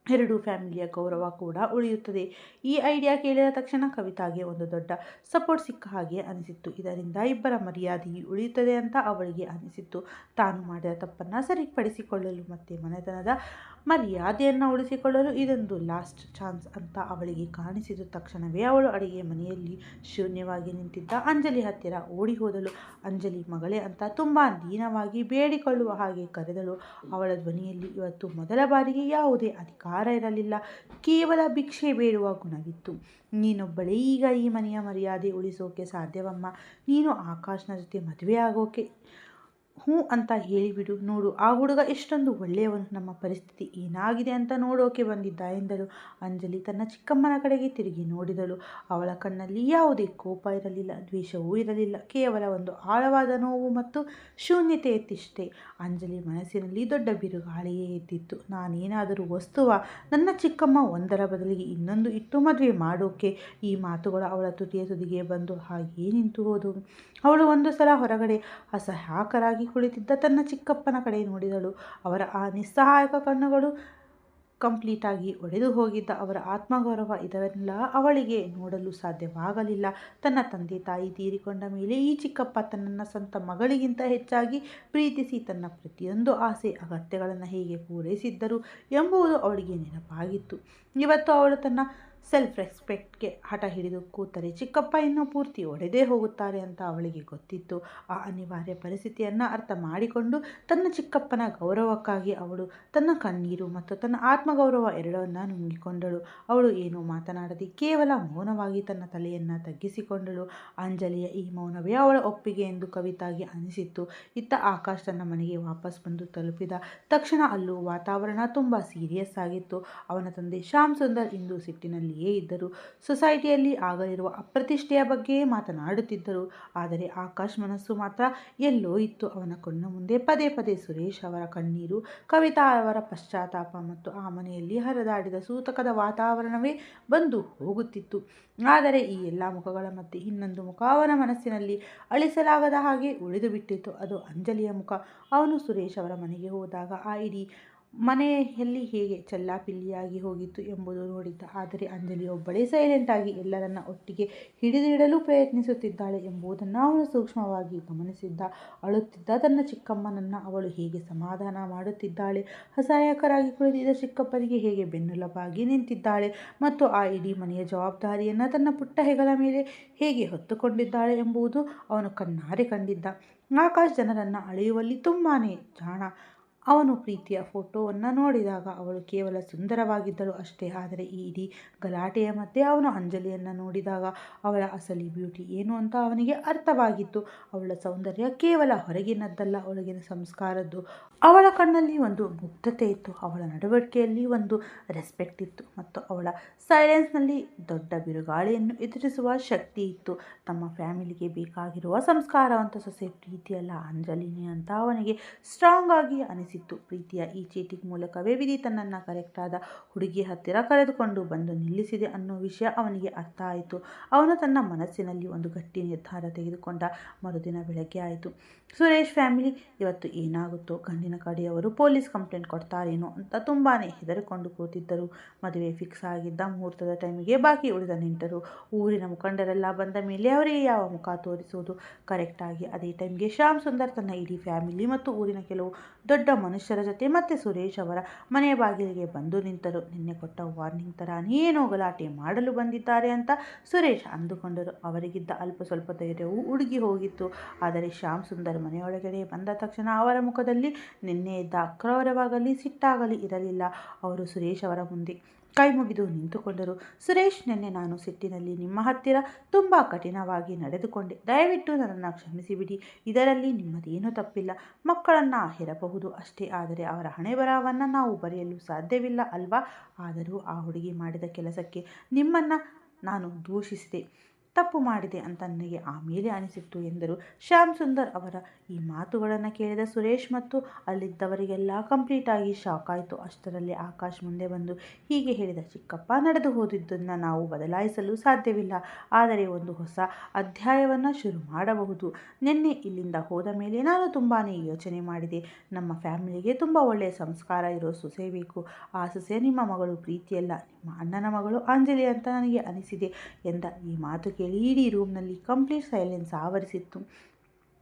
ಎರಡೂ ಫ್ಯಾಮಿಲಿಯ ಗೌರವ ಕೂಡ ಉಳಿಯುತ್ತದೆ. ಈ ಐಡಿಯಾ ಕೇಳಿದ ತಕ್ಷಣ ಕವಿತಾಗೆ ಒಂದು ದೊಡ್ಡ ಸಪೋರ್ಟ್ ಸಿಕ್ಕ ಹಾಗೆ ಅನಿಸಿತ್ತು. ಇದರಿಂದ ಇಬ್ಬರ ಮರ್ಯಾದೆಯೂ ಉಳಿಯುತ್ತದೆ ಅಂತ ಅವಳಿಗೆ ಅನಿಸಿತ್ತು. ತಾನು ಮಾಡಿದ ತಪ್ಪನ್ನು ಸರಿಪಡಿಸಿಕೊಳ್ಳಲು ಮತ್ತು ಮನೆತನದ ಮರ್ಯಾದೆಯನ್ನು ಉಳಿಸಿಕೊಳ್ಳಲು ಇದೊಂದು ಲಾಸ್ಟ್ ಚಾನ್ಸ್ ಅಂತ ಅವಳಿಗೆ ಕಾಣಿಸಿದ ತಕ್ಷಣವೇ ಅವಳು ಅಡುಗೆ ಮನೆಯಲ್ಲಿ ಶೂನ್ಯವಾಗಿ ನಿಂತಿದ್ದ ಅಂಜಲಿ ಹತ್ತಿರ ಓಡಿ ಹೋದಳು. ಅಂಜಲಿ ಮಗಳೇ ಅಂತ ತುಂಬ ದೀನವಾಗಿ ಬೇಡಿಕೊಳ್ಳುವ ಹಾಗೆ ಕರೆದಳು. ಅವಳ ಧ್ವನಿಯಲ್ಲಿ ಇವತ್ತು ಮೊದಲ ಬಾರಿಗೆ ಯಾವುದೇ ಅಧಿಕಾರ ಇರಲಿಲ್ಲ, ಕೇವಲ ಭಿಕ್ಷೆ ಬೇಡುವ ಗುಣವಿತ್ತು. ನೀನೊಬ್ಬಳೇ ಈಗ ಈ ಮನೆಯ ಮರ್ಯಾದೆ ಉಳಿಸೋಕೆ ಸಾಧ್ಯವಮ್ಮ. ನೀನು ಆಕಾಶ್ನ ಜೊತೆ ಮದುವೆ ಆಗೋಕೆ ಹ್ಞೂ ಅಂತ ಹೇಳಿಬಿಡು. ನೋಡು, ಆ ಹುಡುಗ ಎಷ್ಟೊಂದು ಒಳ್ಳೆಯವನು. ನಮ್ಮ ಪರಿಸ್ಥಿತಿ ಏನಾಗಿದೆ ಅಂತ ನೋಡೋಕೆ ಬಂದಿದ್ದ ಎಂದಳು. ಅಂಜಲಿ ತನ್ನ ಚಿಕ್ಕಮ್ಮನ ಕಡೆಗೆ ತಿರುಗಿ ನೋಡಿದಳು. ಅವಳ ಕಣ್ಣಲ್ಲಿ ಯಾವುದೇ ಕೋಪ ಇರಲಿಲ್ಲ, ದ್ವೇಷವೂ ಇರಲಿಲ್ಲ, ಕೇವಲ ಒಂದು ಆಳವಾದ ನೋವು ಮತ್ತು ಶೂನ್ಯತೆ ಎತ್ತಿಷ್ಟೇ. ಅಂಜಲಿ ಮನಸ್ಸಿನಲ್ಲಿ ದೊಡ್ಡ ಬಿರುಗಾಳಿಯೇ ಎದ್ದಿತ್ತು. ನಾನೇನಾದರೂ ವಸ್ತುವ? ನನ್ನ ಚಿಕ್ಕಮ್ಮ ಒಂದರ ಬದಲಿಗೆ ಇನ್ನೊಂದು ಇಟ್ಟು ಮದುವೆ ಮಾಡೋಕೆ? ಈ ಮಾತುಗಳು ಅವಳ ತುದಿಗೆ ಬಂದು ಹಾಗೆಯೇ ನಿಂತು ಹೋದವು. ಅವಳು ಒಂದು ಸಲ ಹೊರಗಡೆ ಅಸಹಾಯಕರಾಗಿ ಕುಳಿತಿದ್ದ ತನ್ನ ಚಿಕ್ಕಪ್ಪನ ಕಡೆ ನೋಡಿದಳು. ಅವರ ಆ ನಿಸ್ಸಹಾಯಕ ಕಣ್ಣುಗಳು ಕಂಪ್ಲೀಟಾಗಿ ಒಡೆದು ಹೋಗಿದ್ದ ಅವರ ಆತ್ಮಗೌರವ, ಇದೆಲ್ಲ ಅವಳಿಗೆ ನೋಡಲು ಸಾಧ್ಯವಾಗಲಿಲ್ಲ. ತನ್ನ ತಂದೆ ತಾಯಿ ತೀರಿಕೊಂಡ ಮೇಲೆ ಈ ಚಿಕ್ಕಪ್ಪ ತನ್ನನ್ನು ಸ್ವಂತ ಮಗಳಿಗಿಂತ ಹೆಚ್ಚಾಗಿ ಪ್ರೀತಿಸಿ ತನ್ನ ಪ್ರತಿಯೊಂದು ಆಸೆ ಅಗತ್ಯಗಳನ್ನು ಹೇಗೆ ಪೂರೈಸಿದ್ದರು ಎಂಬುದು ಅವಳಿಗೆ ನೆನಪಾಗಿತ್ತು. ಇವತ್ತು ಅವಳು ತನ್ನ ಸೆಲ್ಫ್ ರೆಸ್ಪೆಕ್ಟ್ಗೆ ಹಠ ಹಿಡಿದು ಕೂತರೆ ಚಿಕ್ಕಪ್ಪ ಇನ್ನೂ ಪೂರ್ತಿ ಒಡೆದೇ ಹೋಗುತ್ತಾರೆ ಅಂತ ಅವಳಿಗೆ ಗೊತ್ತಿತ್ತು. ಆ ಅನಿವಾರ್ಯ ಪರಿಸ್ಥಿತಿಯನ್ನು ಅರ್ಥ ಮಾಡಿಕೊಂಡು ತನ್ನ ಚಿಕ್ಕಪ್ಪನ ಗೌರವಕ್ಕಾಗಿ ಅವಳು ತನ್ನ ಕಣ್ಣೀರು ಮತ್ತು ತನ್ನ ಆತ್ಮಗೌರವ ಎರಡನ್ನ ನುಂಗಿಕೊಂಡಳು. ಅವಳು ಏನೂ ಮಾತನಾಡದೆ ಕೇವಲ ಮೌನವಾಗಿ ತನ್ನ ತಲೆಯನ್ನು ತಗ್ಗಿಸಿಕೊಂಡಳು. ಅಂಜಲಿಯ ಈ ಮೌನವೇ ಅವಳ ಒಪ್ಪಿಗೆ ಎಂದು ಕವಿತಾಗೆ ಅನಿಸಿತ್ತು. ಇತ್ತ ಆಕಾಶ್ ತನ್ನ ಮನೆಗೆ ವಾಪಸ್ ಬಂದು ತಲುಪಿದ ತಕ್ಷಣ ಅಲ್ಲೂ ವಾತಾವರಣ ತುಂಬ ಸೀರಿಯಸ್ ಆಗಿತ್ತು. ಅವನ ತಂದೆ ಶ್ಯಾಮ್ ಸುಂದರ್ ಇಂದು ಸಿಟ್ಟಿನಲ್ಲಿಯೇ ಇದ್ದರು. ಸೊಸೈಟಿಯಲ್ಲಿ ಆಗಲಿರುವ ಅಪ್ರತಿಷ್ಠೆಯ ಬಗ್ಗೆಯೇ ಮಾತನಾಡುತ್ತಿದ್ದರು. ಆದರೆ ಆಕಾಶ್ ಮನಸ್ಸು ಮಾತ್ರ ಎಲ್ಲೋ ಇತ್ತು. ಅವನ ಕಣ್ಣು ಮುಂದೆ ಪದೇ ಪದೇ ಸುರೇಶ್ ಅವರ ಕಣ್ಣೀರು, ಕವಿತಾ ಅವರ ಪಶ್ಚಾತ್ತಾಪ ಮತ್ತು ಆ ಮನೆಯಲ್ಲಿ ಹರಿದಾಡಿದ ಸೂತಕದ ವಾತಾವರಣವೇ ಬಂದು ಹೋಗುತ್ತಿತ್ತು. ಆದರೆ ಈ ಎಲ್ಲ ಮುಖಗಳ ಮಧ್ಯೆ ಇನ್ನೊಂದು ಮುಖ ಅವನ ಮನಸ್ಸಿನಲ್ಲಿ ಅಳಿಸಲಾಗದ ಹಾಗೆ ಉಳಿದು ಬಿಟ್ಟಿತ್ತು. ಅದು ಅಂಜಲಿಯ ಮುಖ. ಅವನು ಸುರೇಶ್ ಅವರ ಮನೆಗೆ ಹೋದಾಗ ಆ ಇಡೀ ಮನೆಯಲ್ಲಿ ಹೇಗೆ ಚೆಲ್ಲಾಪಿಲ್ಲಿಯಾಗಿ ಹೋಗಿತ್ತು ಎಂಬುದು ನೋಡಿದ್ದ. ಆದರೆ ಅಂಜಲಿ ಒಬ್ಬಳೇ ಸೈಲೆಂಟಾಗಿ ಎಲ್ಲರನ್ನ ಒಟ್ಟಿಗೆ ಹಿಡಿದಿಡಲು ಪ್ರಯತ್ನಿಸುತ್ತಿದ್ದಾಳೆ ಎಂಬುದನ್ನು ಅವನು ಸೂಕ್ಷ್ಮವಾಗಿ ಗಮನಿಸಿದ್ದ. ಅಳುತ್ತಿದ್ದ ತನ್ನ ಚಿಕ್ಕಮ್ಮನನ್ನು ಅವಳು ಹೇಗೆ ಸಮಾಧಾನ ಮಾಡುತ್ತಿದ್ದಾಳೆ, ಅಸಹಾಯಕರಾಗಿ ಕುಳಿತಿದ್ದ ಚಿಕ್ಕಪ್ಪನಿಗೆ ಹೇಗೆ ಬೆನ್ನೆಲುಬಾಗಿ ನಿಂತಿದ್ದಾಳೆ ಮತ್ತು ಆ ಇಡೀ ಮನೆಯ ಜವಾಬ್ದಾರಿಯನ್ನು ತನ್ನ ಪುಟ್ಟ ಹೆಗಲ ಮೇಲೆ ಹೇಗೆ ಹೊತ್ತುಕೊಂಡಿದ್ದಾಳೆ ಎಂಬುದು ಅವನು ಕಣ್ಣಾರೆ ಕಂಡಿದ್ದ. ಆಕಾಶ್ ಜನರನ್ನು ಅಳೆಯುವಲ್ಲಿ ತುಂಬಾ ಜಾಣ. ಅವನು ಪ್ರೀತಿಯ ಫೋಟೋವನ್ನು ನೋಡಿದಾಗ ಅವಳು ಕೇವಲ ಸುಂದರವಾಗಿದ್ದಳು ಅಷ್ಟೇ. ಆದರೆ ಈ ಇಡೀ ಗಲಾಟೆಯ ಮಧ್ಯೆ ಅವನು ಅಂಜಲಿಯನ್ನು ನೋಡಿದಾಗ ಅವಳ ಅಸಲಿ ಬ್ಯೂಟಿ ಏನು ಅಂತ ಅವನಿಗೆ ಅರ್ಥವಾಗಿತ್ತು. ಅವಳ ಸೌಂದರ್ಯ ಕೇವಲ ಹೊರಗಿನದ್ದಲ್ಲ, ಒಳಗಿನ ಸಂಸ್ಕಾರದ್ದು. ಅವಳ ಕಣ್ಣಲ್ಲಿ ಒಂದು ಮುಗ್ಧತೆ ಇತ್ತು, ಅವಳ ನಡವಳಿಕೆಯಲ್ಲಿ ಒಂದು ರೆಸ್ಪೆಕ್ಟ್ ಇತ್ತು ಮತ್ತು ಅವಳ ಸೈಲೆನ್ಸ್ನಲ್ಲಿ ದೊಡ್ಡ ಬಿರುಗಾಳಿಯನ್ನು ಎದುರಿಸುವ ಶಕ್ತಿ ಇತ್ತು. ತಮ್ಮ ಫ್ಯಾಮಿಲಿಗೆ ಬೇಕಾಗಿರುವ ಸಂಸ್ಕಾರವಂತ ಸೊಸೆ ಪ್ರೀತಿಯಲ್ಲ, ಅಂಜಲಿನಿ ಅಂತ ಅವನಿಗೆ ಸ್ಟ್ರಾಂಗ್ ಆಗಿ ಅನಿಸಿತ್ತು. ಪ್ರೀತಿಯ ಈ ಚೀಟಿಂಗ್ ಮೂಲಕವೇ ವಿಧಿ ತನ್ನನ್ನು ಕರೆಕ್ಟಾದ ಹುಡುಗಿ ಹತ್ತಿರ ಕರೆದುಕೊಂಡು ಬಂದು ನಿಲ್ಲಿಸಿದೆ ಅನ್ನೋ ವಿಷಯ ಅವನಿಗೆ ಅರ್ಥ ಆಯಿತು. ಅವನು ತನ್ನ ಮನಸ್ಸಿನಲ್ಲಿ ಒಂದು ಗಟ್ಟಿ ನಿರ್ಧಾರ ತೆಗೆದುಕೊಂಡ. ಮರುದಿನ ಬೆಳಗ್ಗೆ ಆಯಿತು. ಸುರೇಶ್ ಫ್ಯಾಮಿಲಿ ಇವತ್ತು ಏನಾಗುತ್ತೋ, ಗಂಡಿನ ಕಡೆಯವರು ಪೊಲೀಸ್ ಕಂಪ್ಲೇಂಟ್ ಕೊಡ್ತಾರೇನೋ ಅಂತ ತುಂಬಾ ಹೆದರಿಕೊಂಡು ಕೂತಿದ್ದರು. ಮದುವೆ ಫಿಕ್ಸ್ ಆಗಿದ್ದ ಮುಹೂರ್ತದ ಟೈಮಿಗೆ ಬಾಕಿ ಉಳಿದ ನೆಂಟರು, ಊರಿನ ಮುಖಂಡರೆಲ್ಲ ಬಂದ ಮೇಲೆ ಅವರಿಗೆ ಯಾವ ಮುಖ ತೋರಿಸುವುದು? ಕರೆಕ್ಟಾಗಿ ಅದೇ ಟೈಮ್ಗೆ ಶ್ಯಾಮ್ ಸುಂದರ್ ತನ್ನ ಇಡೀ ಫ್ಯಾಮಿಲಿ ಮತ್ತು ಊರಿನ ಕೆಲವು ದೊಡ್ಡ ಮನುಷ್ಯರ ಜೊತೆ ಮತ್ತೆ ಸುರೇಶ್ ಅವರ ಮನೆಯ ಬಾಗಿಲಿಗೆ ಬಂದು ನಿಂತರು. ನಿನ್ನೆ ಕೊಟ್ಟ ವಾರ್ನಿಂಗ್ ಥರಾನೇ ಏನೋ ಗಲಾಟೆ ಮಾಡಲು ಬಂದಿದ್ದಾರೆ ಅಂತ ಸುರೇಶ್ ಅಂದುಕೊಂಡರು. ಅವರಿಗಿದ್ದ ಅಲ್ಪ ಸ್ವಲ್ಪ ಧೈರ್ಯವು ಉಡುಗಿ ಹೋಗಿತ್ತು. ಆದರೆ ಶ್ಯಾಮ್ ಸುಂದರ್ ಮನೆಯೊಳಗಡೆ ಬಂದ ತಕ್ಷಣ ಅವರ ಮುಖದಲ್ಲಿ ನಿನ್ನೆ ಇದ್ದ ಆಕ್ರೌರ್ಯವಾಗಲಿ ಸಿಟ್ಟಾಗಲಿ ಇರಲಿಲ್ಲ. ಅವರು ಸುರೇಶ್ ಅವರ ಮುಂದೆ ಕೈ ಮುಗಿದು ನಿಂತುಕೊಂಡರು. ಸುರೇಶ್, ನಿನ್ನೆ ನಾನು ಸಿಟ್ಟಿನಲ್ಲಿ ನಿಮ್ಮ ಹತ್ತಿರ ತುಂಬ ಕಠಿಣವಾಗಿ ನಡೆದುಕೊಂಡೆ. ದಯವಿಟ್ಟು ನನ್ನನ್ನು ಕ್ಷಮಿಸಿಬಿಡಿ. ಇದರಲ್ಲಿ ನಿಮ್ಮದೇನೂ ತಪ್ಪಿಲ್ಲ. ಮಕ್ಕಳನ್ನು ಹೆರಬಹುದು ಅಷ್ಟೇ, ಆದರೆ ಅವರ ಹಣೆಬರಹವನ್ನು ನಾವು ಬರೆಯಲು ಸಾಧ್ಯವಿಲ್ಲ ಅಲ್ವಾ? ಆದರೂ ಆ ಹುಡುಗಿ ಮಾಡಿದ ಕೆಲಸಕ್ಕೆ ನಿಮ್ಮನ್ನು ನಾನು ದೂಷಿಸಿದೆ. ತಪ್ಪು ಮಾಡಿದೆ ಅಂತ ನನಗೆ ಆಮೇಲೆ ಅನಿಸಿತ್ತು ಎಂದರು. ಶ್ಯಾಮ್ ಸುಂದರ್ ಅವರ ಈ ಮಾತುಗಳನ್ನು ಕೇಳಿದ ಸುರೇಶ್ ಮತ್ತು ಅಲ್ಲಿದ್ದವರಿಗೆಲ್ಲ ಕಂಪ್ಲೀಟಾಗಿ ಶಾಕ್ ಆಯಿತು. ಅಷ್ಟರಲ್ಲಿ ಆಕಾಶ್ ಮುಂದೆ ಬಂದು ಹೀಗೆ ಹೇಳಿದ, ಚಿಕ್ಕಪ್ಪ, ನಡೆದು ಹೋದಿದ್ದನ್ನು ನಾವು ಬದಲಾಯಿಸಲು ಸಾಧ್ಯವಿಲ್ಲ, ಆದರೆ ಒಂದು ಹೊಸ ಅಧ್ಯಾಯವನ್ನು ಶುರು ಮಾಡಬಹುದು. ನಿನ್ನೆ ಇಲ್ಲಿಂದ ಹೋದ ಮೇಲೆ ನಾನು ತುಂಬಾ ಯೋಚನೆ ಮಾಡಿದೆ. ನಮ್ಮ ಫ್ಯಾಮಿಲಿಗೆ ತುಂಬ ಒಳ್ಳೆಯ ಸಂಸ್ಕಾರ ಇರೋ ಸೊಸೆ ಬೇಕು. ಆ ಸೊಸೆ ನಿಮ್ಮ ಮಗಳು ಪ್ರೀತಿಯಲ್ಲ, ನಿಮ್ಮ ಅಣ್ಣನ ಮಗಳು ಅಂಜಲಿ ಅಂತ ನನಗೆ ಅನಿಸಿದೆ ಎಂದ. ಈ ಮಾತು ಕೇಳಿ ಇಡೀ ರೂಮ್ನಲ್ಲಿ ಕಂಪ್ಲೀಟ್ ಸೈಲೆನ್ಸ್ ಆವರಿಸಿತ್ತು.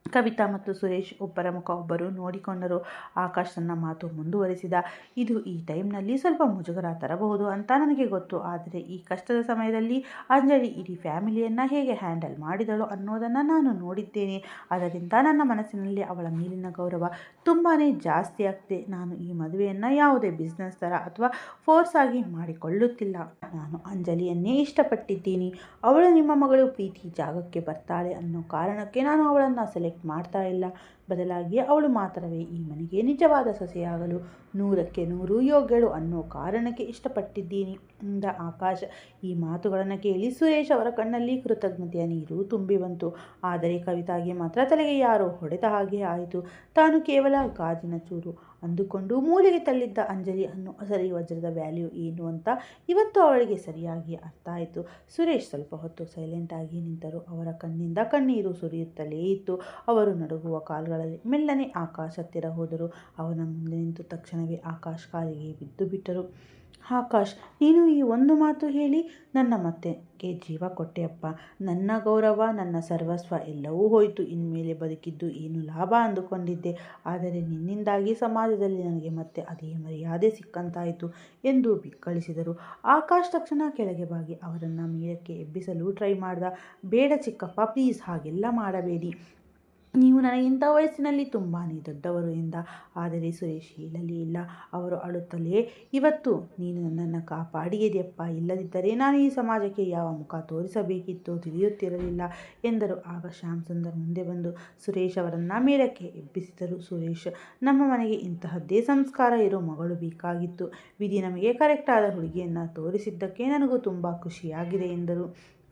ಕವಿತಾ ಮತ್ತು ಸುರೇಶ್ ಒಬ್ಬರ ಮುಖ ಒಬ್ಬರು ನೋಡಿಕೊಂಡರು. ಆಕಾಶ್ ತನ್ನ ಮಾತು ಮುಂದುವರಿಸಿದ, ಇದು ಈ ಟೈಮ್ನಲ್ಲಿ ಸ್ವಲ್ಪ ಮುಜುಗರ ತರಬಹುದು ಅಂತ ನನಗೆ ಗೊತ್ತು, ಆದರೆ ಈ ಕಷ್ಟದ ಸಮಯದಲ್ಲಿ ಅಂಜಲಿ ಇಡೀ ಫ್ಯಾಮಿಲಿಯನ್ನು ಹೇಗೆ ಹ್ಯಾಂಡಲ್ ಮಾಡಿದಳು ಅನ್ನೋದನ್ನು ನಾನು ನೋಡಿದ್ದೇನೆ. ಅದರಿಂದ ನನ್ನ ಮನಸ್ಸಿನಲ್ಲಿ ಅವಳ ಮೇಲಿನ ಗೌರವ ತುಂಬಾ ಜಾಸ್ತಿ ಆಗ್ತಿದೆ. ನಾನು ಈ ಮದುವೆಯನ್ನು ಯಾವುದೇ ಬಿಸ್ನೆಸ್ ಥರ ಅಥವಾ ಫೋರ್ಸ್ ಆಗಿ ಮಾಡಿಕೊಳ್ಳುತ್ತಿಲ್ಲ. ನಾನು ಅಂಜಲಿಯನ್ನೇ ಇಷ್ಟಪಟ್ಟಿದ್ದೀನಿ. ಅವಳು ನಿಮ್ಮ ಮಗಳು ಪ್ರೀತಿ ಜಾಗಕ್ಕೆ ಬರ್ತಾಳೆ ಅನ್ನೋ ಕಾರಣಕ್ಕೆ ನಾನು ಅವಳನ್ನು ಸೆಲೆಕ್ಟ್ ಮಾಡ್ತಾ ಇಲ್ಲ. ಬದಲಾಗಿ ಅವಳು ಮಾತ್ರವೇ ಈ ಮನೆಗೆ ನಿಜವಾದ ಸೊಸೆಯಾಗಲು 100ಕ್ಕೆ 100 ಯೋಗ್ಯಳು ಅನ್ನೋ ಕಾರಣಕ್ಕೆ ಇಷ್ಟಪಟ್ಟಿದ್ದೀನಿ ಎಂದ ಆಕಾಶ್. ಈ ಮಾತುಗಳನ್ನು ಕೇಳಿ ಸುರೇಶ್ ಅವರ ಕಣ್ಣಲ್ಲಿ ಕೃತಜ್ಞತೆಯ ನೀರು ತುಂಬಿ ಬಂತು. ಆದರೆ ಕವಿತಾಗೆ ಮಾತ್ರ ತಲೆಗೆ ಯಾರೋ ಹೊಡೆದ ಹಾಗೆ ಆಯಿತು. ತಾನು ಕೇವಲ ಗಾಜಿನ ಚೂರು ಅಂದುಕೊಂಡು ಮೂಲೆಗೆ ತಳ್ಳಿದ್ದ ಅಂಜಲಿ ಅನ್ನೋ ಅಸಲಿ ವಜ್ರದ ವ್ಯಾಲ್ಯೂ ಏನು ಅಂತ ಇವತ್ತು ಅವಳಿಗೆ ಸರಿಯಾಗಿ ಅರ್ಥ ಆಯಿತು. ಸುರೇಶ್ ಸ್ವಲ್ಪ ಹೊತ್ತು ಸೈಲೆಂಟಾಗಿ ನಿಂತರು. ಅವರ ಕಣ್ಣಿಂದ ಕಣ್ಣೀರು ಸುರಿಯುತ್ತಲೇ ಇತ್ತು. ಅವರು ನಡುಗುವ ಕಾಲ್ಗಳಲ್ಲಿ ಮೆಲ್ಲನೆ ಆಕಾಶ್ ಹತ್ತಿರ ಹೋದರು. ಅವನ ಮುಂದೆ ನಿಂತು ತಕ್ಷಣವೇ ಆಕಾಶ್ ಕಾಲಿಗೆ ಬಿದ್ದು ಬಿಟ್ಟರು. ಆಕಾಶ್, ನೀನು ಈ ಒಂದು ಮಾತು ಹೇಳಿ ನನ್ನ ಮತ್ತೆಗೆ ಜೀವ ಕೊಟ್ಟೆಯಪ್ಪ. ನನ್ನ ಗೌರವ, ನನ್ನ ಸರ್ವಸ್ವ ಎಲ್ಲವೂ ಹೋಯಿತು. ಇನ್ಮೇಲೆ ಬದುಕಿದ್ದು ಏನು ಲಾಭ ಅಂದುಕೊಂಡಿದ್ದೆ, ಆದರೆ ನಿನ್ನಿಂದಾಗಿ ಸಮಾಜದಲ್ಲಿ ನನಗೆ ಮತ್ತೆ ಅದೇ ಮರ್ಯಾದೆ ಸಿಕ್ಕಂತಾಯಿತು ಎಂದು ಬಿಕ್ಕಳಿಸಿದರು. ಆಕಾಶ್ ತಕ್ಷಣ ಕೆಳಗೆ ಬಾಗಿ ಅವರನ್ನು ಮೇಲಕ್ಕೆ ಎಬ್ಬಿಸಲು ಟ್ರೈ ಮಾಡ್ದ. ಬೇಡ ಚಿಕ್ಕಪ್ಪ, ಪ್ಲೀಸ್, ಹಾಗೆಲ್ಲ ಮಾಡಬೇಡಿ. ನೀವು ನನಗಿಂತ ವಯಸ್ಸಿನಲ್ಲಿ ತುಂಬಾ ದೊಡ್ಡವರು ಎಂದ. ಆದರೆ ಸುರೇಶ್ ಹೇಳಲೇ ಇಲ್ಲ. ಅವರು ಅಳುತ್ತಲೇ, ಇವತ್ತು ನೀನು ನನ್ನನ್ನು ಕಾಪಾಡಿಯೆದೆಯಪ್ಪ, ಇಲ್ಲದಿದ್ದರೆ ನಾನು ಈ ಸಮಾಜಕ್ಕೆ ಯಾವ ಮುಖ ತೋರಿಸಬೇಕಿತ್ತೋ ತಿಳಿಯುತ್ತಿರಲಿಲ್ಲ ಎಂದರು. ಆಗ ಶ್ಯಾಮ್ ಸುಂದರ್ ಮುಂದೆ ಬಂದು ಸುರೇಶ್ ಅವರನ್ನು ಮೇಲಕ್ಕೆ ಎಬ್ಬಿಸಿದರು. ಸುರೇಶ್, ನಮ್ಮ ಮನೆಗೆ ಇಂತಹದ್ದೇ ಸಂಸ್ಕಾರ ಇರೋ ಮಗಳು ಬೇಕಾಗಿತ್ತು. ವಿಧಿ ನಮಗೆ ಕರೆಕ್ಟಾದ ಹುಡುಗಿಯನ್ನು ತೋರಿಸಿದ್ದಕ್ಕೆ ನನಗೂ ತುಂಬ ಖುಷಿಯಾಗಿದೆ ಎಂದರು.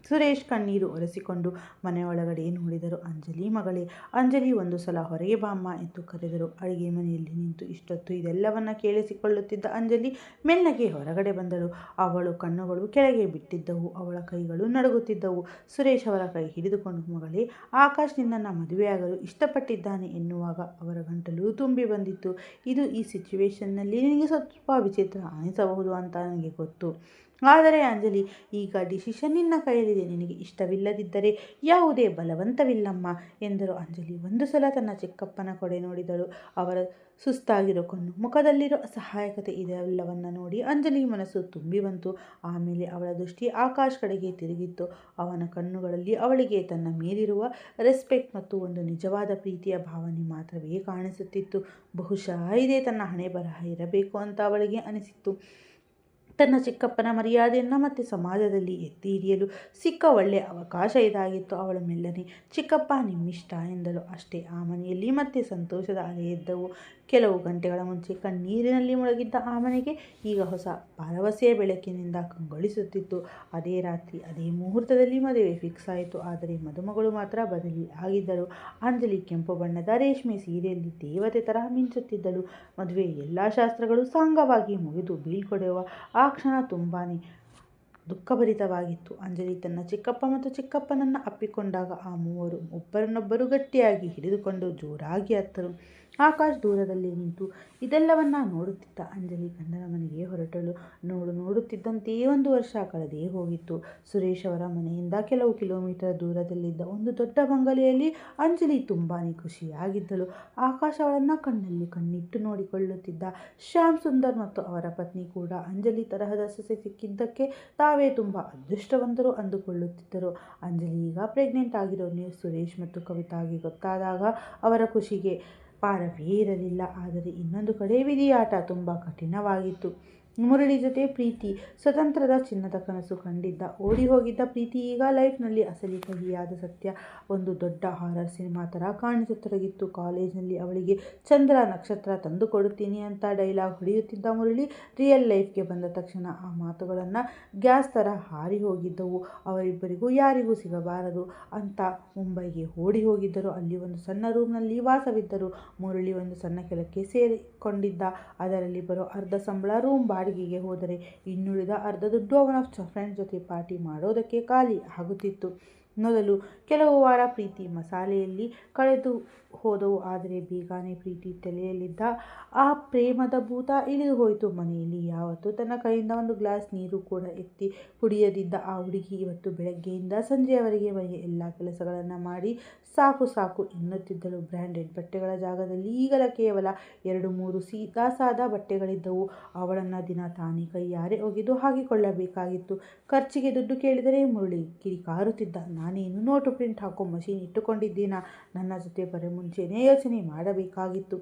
ಸುರೇಶ್ ಕಣ್ಣೀರು ಒರೆಸಿಕೊಂಡು ಮನೆಯೊಳಗಡೆ ನೋಡಿದರು. ಅಂಜಲಿ ಮಗಳೇ, ಅಂಜಲಿ, ಒಂದು ಸಲ ಹೊರಗೆ ಬಾಮ್ಮ ಎಂದು ಕರೆದರು. ಅಡುಗೆ ಮನೆಯಲ್ಲಿ ನಿಂತು ಇಷ್ಟೊತ್ತು ಇದೆಲ್ಲವನ್ನ ಕೇಳಿಸಿಕೊಳ್ಳುತ್ತಿದ್ದ ಅಂಜಲಿ ಮೆಲ್ಲಗೆ ಹೊರಗಡೆ ಬಂದಳು. ಅವಳು ಕಣ್ಣುಗಳು ಕೆಳಗೆ ಬಿಟ್ಟಿದ್ದವು, ಅವಳ ಕೈಗಳು ನಡುಗುತ್ತಿದ್ದವು. ಸುರೇಶ್ ಅವರ ಕೈ ಹಿಡಿದುಕೊಂಡು, ಮಗಳೇ, ಆಕಾಶ್ ನಿನ್ನನ್ನು ಮದುವೆಯಾಗಲು ಇಷ್ಟಪಟ್ಟಿದ್ದಾನೆ ಎನ್ನುವಾಗ ಅವರ ಗಂಟಲು ತುಂಬಿ ಬಂದಿತ್ತು. ಇದು ಈ ಸಿಚುವೇಶನ್ನಲ್ಲಿ ನಿನಗೆ ಸ್ವಲ್ಪ ವಿಚಿತ್ರ ಅನಿಸಬಹುದು ಅಂತ ನನಗೆ ಗೊತ್ತು, ಆದರೆ ಅಂಜಲಿ, ಈಗ ಡಿಸಿಷನ್ ನಿನ್ನ ಕೈಯಲ್ಲಿದೆ. ನಿನಗೆ ಇಷ್ಟವಿಲ್ಲದಿದ್ದರೆ ಯಾವುದೇ ಬಲವಂತವಿಲ್ಲಮ್ಮ ಎಂದರು. ಅಂಜಲಿ ಒಂದು ಸಲ ತನ್ನ ಚಿಕ್ಕಪ್ಪನ ಕಡೆ ನೋಡಿದಳು. ಅವರ ಸುಸ್ತಾಗಿರೋ ಕಣ್ಣು, ಮುಖದಲ್ಲಿರೋ ಅಸಹಾಯಕತೆ ಇದೆಲ್ಲವನ್ನು ನೋಡಿ ಅಂಜಲಿ ಮನಸ್ಸು ತುಂಬಿ ಬಂತು. ಆಮೇಲೆ ಅವಳ ದೃಷ್ಟಿ ಆಕಾಶ್ ಕಡೆಗೆ ತಿರುಗಿತ್ತು. ಅವನ ಕಣ್ಣುಗಳಲ್ಲಿ ಅವಳಿಗೆ ತನ್ನ ಮೇಲಿರುವ ರೆಸ್ಪೆಕ್ಟ್ ಮತ್ತು ಒಂದು ನಿಜವಾದ ಪ್ರೀತಿಯ ಭಾವನೆ ಮಾತ್ರವೇ ಕಾಣಿಸುತ್ತಿತ್ತು. ಬಹುಶಃ ಇದೇ ತನ್ನ ಹಣೆ ಬರಹ ಇರಬೇಕು ಅಂತ ಅವಳಿಗೆ ಅನಿಸಿತ್ತು. ತನ್ನ ಚಿಕ್ಕಪ್ಪನ ಮರ್ಯಾದೆಯನ್ನು ಮತ್ತೆ ಸಮಾಜದಲ್ಲಿ ಎತ್ತಿ ಹಿಡಿಯಲು ಸಿಕ್ಕ ಒಳ್ಳೆಯ ಅವಕಾಶ ಇದಾಗಿತ್ತು. ಅವಳು ಮೆಲ್ಲನೆ, ಚಿಕ್ಕಪ್ಪ, ನಿಮ್ಮಿಷ್ಟ ಎಂದಳು. ಅಷ್ಟೇ, ಆ ಮನೆಯಲ್ಲಿ ಮತ್ತೆ ಸಂತೋಷದ ಅಲೆ ಎದ್ದವು. ಕೆಲವು ಗಂಟೆಗಳ ಮುಂಚೆ ಕಣ್ಣೀರಿನಲ್ಲಿ ಮುಳುಗಿದ್ದ ಆ ಮನೆಗೆ ಈಗ ಹೊಸ ಭರವಸೆಯ ಬೆಳಕಿನಿಂದ ಕಂಗೊಳಿಸುತ್ತಿತ್ತು. ಅದೇ ರಾತ್ರಿ ಅದೇ ಮುಹೂರ್ತದಲ್ಲಿ ಮದುವೆ ಫಿಕ್ಸ್ ಆಯಿತು. ಆದರೆ ಮದುಮಗಳು ಮಾತ್ರ ಬದಲಿ ಆಗಿದ್ದಳು. ಅಂಜಲಿ ಕೆಂಪು ಬಣ್ಣದ ರೇಷ್ಮೆ ಸೀರೆಯಲ್ಲಿ ದೇವತೆ ತರಹ ಮಿಂಚುತ್ತಿದ್ದಳು. ಮದುವೆ ಎಲ್ಲ ಶಾಸ್ತ್ರಗಳು ಸಾಂಗವಾಗಿ ಮುಗಿದು ಬೀಳ್ಕೊಡುವ ಆ ಕ್ಷಣ ತುಂಬಾ ದುಃಖಭರಿತವಾಗಿತ್ತು. ಅಂಜಲಿ ತನ್ನ ಚಿಕ್ಕಪ್ಪ ಮತ್ತು ಚಿಕ್ಕಪ್ಪನನ್ನು ಅಪ್ಪಿಕೊಂಡಾಗ ಆ ಮೂವರು ಒಬ್ಬರನ್ನೊಬ್ಬರು ಗಟ್ಟಿಯಾಗಿ ಹಿಡಿದುಕೊಂಡು ಜೋರಾಗಿ ಅತ್ತರು. ಆಕಾಶ್ ದೂರದಲ್ಲಿ ನಿಂತು ಇದೆಲ್ಲವನ್ನ ನೋಡುತ್ತಿದ್ದ. ಅಂಜಲಿ ಗಂಡನ ಮನೆಗೆ ಹೊರಟಳು. ನೋಡುತ್ತಿದ್ದಂತೆಯೇ 1 ವರ್ಷ ಕಳೆದೇ ಹೋಗಿತ್ತು. ಸುರೇಶ್ ಅವರ ಮನೆಯಿಂದ ಕೆಲವು ಕಿಲೋಮೀಟರ್ ದೂರದಲ್ಲಿದ್ದ ಒಂದು ದೊಡ್ಡ ಬಂಗಲೆಯಲ್ಲಿ ಅಂಜಲಿ ತುಂಬಾ ಖುಷಿಯಾಗಿದ್ದಳು. ಆಕಾಶ್ ಅವಳನ್ನು ಕಣ್ಣಲ್ಲಿ ಕಣ್ಣಿಟ್ಟು ನೋಡಿಕೊಳ್ಳುತ್ತಿದ್ದ. ಶ್ಯಾಮ್ ಸುಂದರ್ ಮತ್ತು ಅವರ ಪತ್ನಿ ಕೂಡ ಅಂಜಲಿ ತರಹದ ಸೊಸೆ ಸಿಕ್ಕಿದ್ದಕ್ಕೆ ತಾವೇ ತುಂಬ ಅದೃಷ್ಟವಂತರು ಅಂದುಕೊಳ್ಳುತ್ತಿದ್ದರು. ಅಂಜಲಿ ಈಗ ಪ್ರೆಗ್ನೆಂಟ್ ಆಗಿರೋ ನ್ಯೂಸ್ ಸುರೇಶ್ ಮತ್ತು ಕವಿತಾಗೆ ಗೊತ್ತಾದಾಗ ಅವರ ಖುಷಿಗೆ ಪಾರವೇ ಇರಲಿಲ್ಲ. ಆದರೆ ಇನ್ನೊಂದು ಕಡೆ ವಿಧಿಯಾಟ ತುಂಬ ಕಠಿಣವಾಗಿತ್ತು. ಮುರಳಿ ಜೊತೆ ಪ್ರೀತಿ ಸ್ವತಂತ್ರದ ಚಿನ್ನದ ಕನಸು ಕಂಡಿದ್ದ. ಓಡಿ ಹೋಗಿದ್ದ ಪ್ರೀತಿ ಈಗ ಲೈಫ್ನಲ್ಲಿ ಅಸಲಿ ಕಹಿಯಾದ ಸತ್ಯ. ಒಂದು ದೊಡ್ಡ ಹಾರರ್ ಸಿನಿಮಾ ಥರ ಕಾಣಿಸತೊಡಗಿತ್ತು. ಕಾಲೇಜ್ನಲ್ಲಿ ಅವಳಿಗೆ ಚಂದ್ರ ನಕ್ಷತ್ರ ತಂದು ಕೊಡುತ್ತೀನಿ ಅಂತ ಡೈಲಾಗ್ ಹೊಡೆಯುತ್ತಿದ್ದ ಮುರಳಿ ರಿಯಲ್ ಲೈಫ್ಗೆ ಬಂದ ತಕ್ಷಣ ಆ ಮಾತುಗಳನ್ನು ಗ್ಯಾಸ್ ಥರ ಹಾರಿ ಹೋಗಿದ್ದವು. ಅವರಿಬ್ಬರಿಗೂ ಯಾರಿಗೂ ಸಿಗಬಾರದು ಅಂತ ಮುಂಬೈಗೆ ಓಡಿ ಹೋಗಿದ್ದರು. ಅಲ್ಲಿ ಒಂದು ಸಣ್ಣ ರೂಮ್ನಲ್ಲಿ ವಾಸವಿದ್ದರು. ಮುರಳಿ ಒಂದು ಸಣ್ಣ ಕೆಲಸಕ್ಕೆ ಸೇರಿಕೊಂಡಿದ್ದ. ಅದರಲ್ಲಿ ಬರೋ ಅರ್ಧ ಸಂಬಳ ರೂಮ್ ಬಾಡಿಗೆಗೆ ಹೋದರೆ ಇನ್ನುಳಿದ ಅರ್ಧ ದುಡ್ಡು ಅವನ ಫ್ರೆಂಡ್ಸ್ ಜೊತೆ ಪಾರ್ಟಿ ಮಾಡೋದಕ್ಕೆ ಖಾಲಿ ಆಗುತ್ತಿತ್ತು. ಮೊದಲು ಕೆಲವು ವಾರ ಪ್ರೀತಿ ಮಸಾಲೆಯಲ್ಲಿ ಕಳೆದು ಹೋದವು. ಆದರೆ ಬೇಗನೆ ಪ್ರೀತಿ ತಲೆಯಲ್ಲಿದ್ದ ಆ ಪ್ರೇಮದ ಭೂತ ಇಳಿದು ಹೋಯಿತು. ಮನೆಯಲ್ಲಿ ಯಾವತ್ತೂ ತನ್ನ ಕೈಯಿಂದ ಒಂದು ಗ್ಲಾಸ್ ನೀರು ಕೂಡ ಎತ್ತಿ ಕುಡಿಯದಿದ್ದ ಆ ಹುಡುಗಿ ಇವತ್ತು ಬೆಳಗ್ಗೆಯಿಂದ ಸಂಜೆಯವರೆಗೆ ಮನೆಯ ಎಲ್ಲ ಕೆಲಸಗಳನ್ನು ಮಾಡಿ ಸಾಕು ಸಾಕು ಎನ್ನುತ್ತಿದ್ದಳು. ಬ್ರ್ಯಾಂಡೆಡ್ ಬಟ್ಟೆಗಳ ಜಾಗದಲ್ಲಿ ಈಗಲ ಕೇವಲ 2-3 ಸಾದಾ ಬಟ್ಟೆಗಳಿದ್ದವು. ಅವಳನ್ನು ದಿನ ತಾನೇ ಕೈಯಾರೆ ಒಗೆದು ಹಾಕಿಕೊಳ್ಳಬೇಕಾಗಿತ್ತು. ಖರ್ಚಿಗೆ ದುಡ್ಡು ಕೇಳಿದರೆ ಮುರಳಿ ಕಿರಿಕಾರುತ್ತಿದ್ದ. ನಾನೇನು ನೋಟು ಪ್ರಿಂಟ್ ಹಾಕೋ ಮಷೀನ್ ಇಟ್ಟುಕೊಂಡಿದ್ದೀನಾ? ನನ್ನ ಜೊತೆ ಬರೋ ಮುಂಚೆನೇ ಯೋಚನೆ ಮಾಡಬೇಕಾಗಿತ್ತು.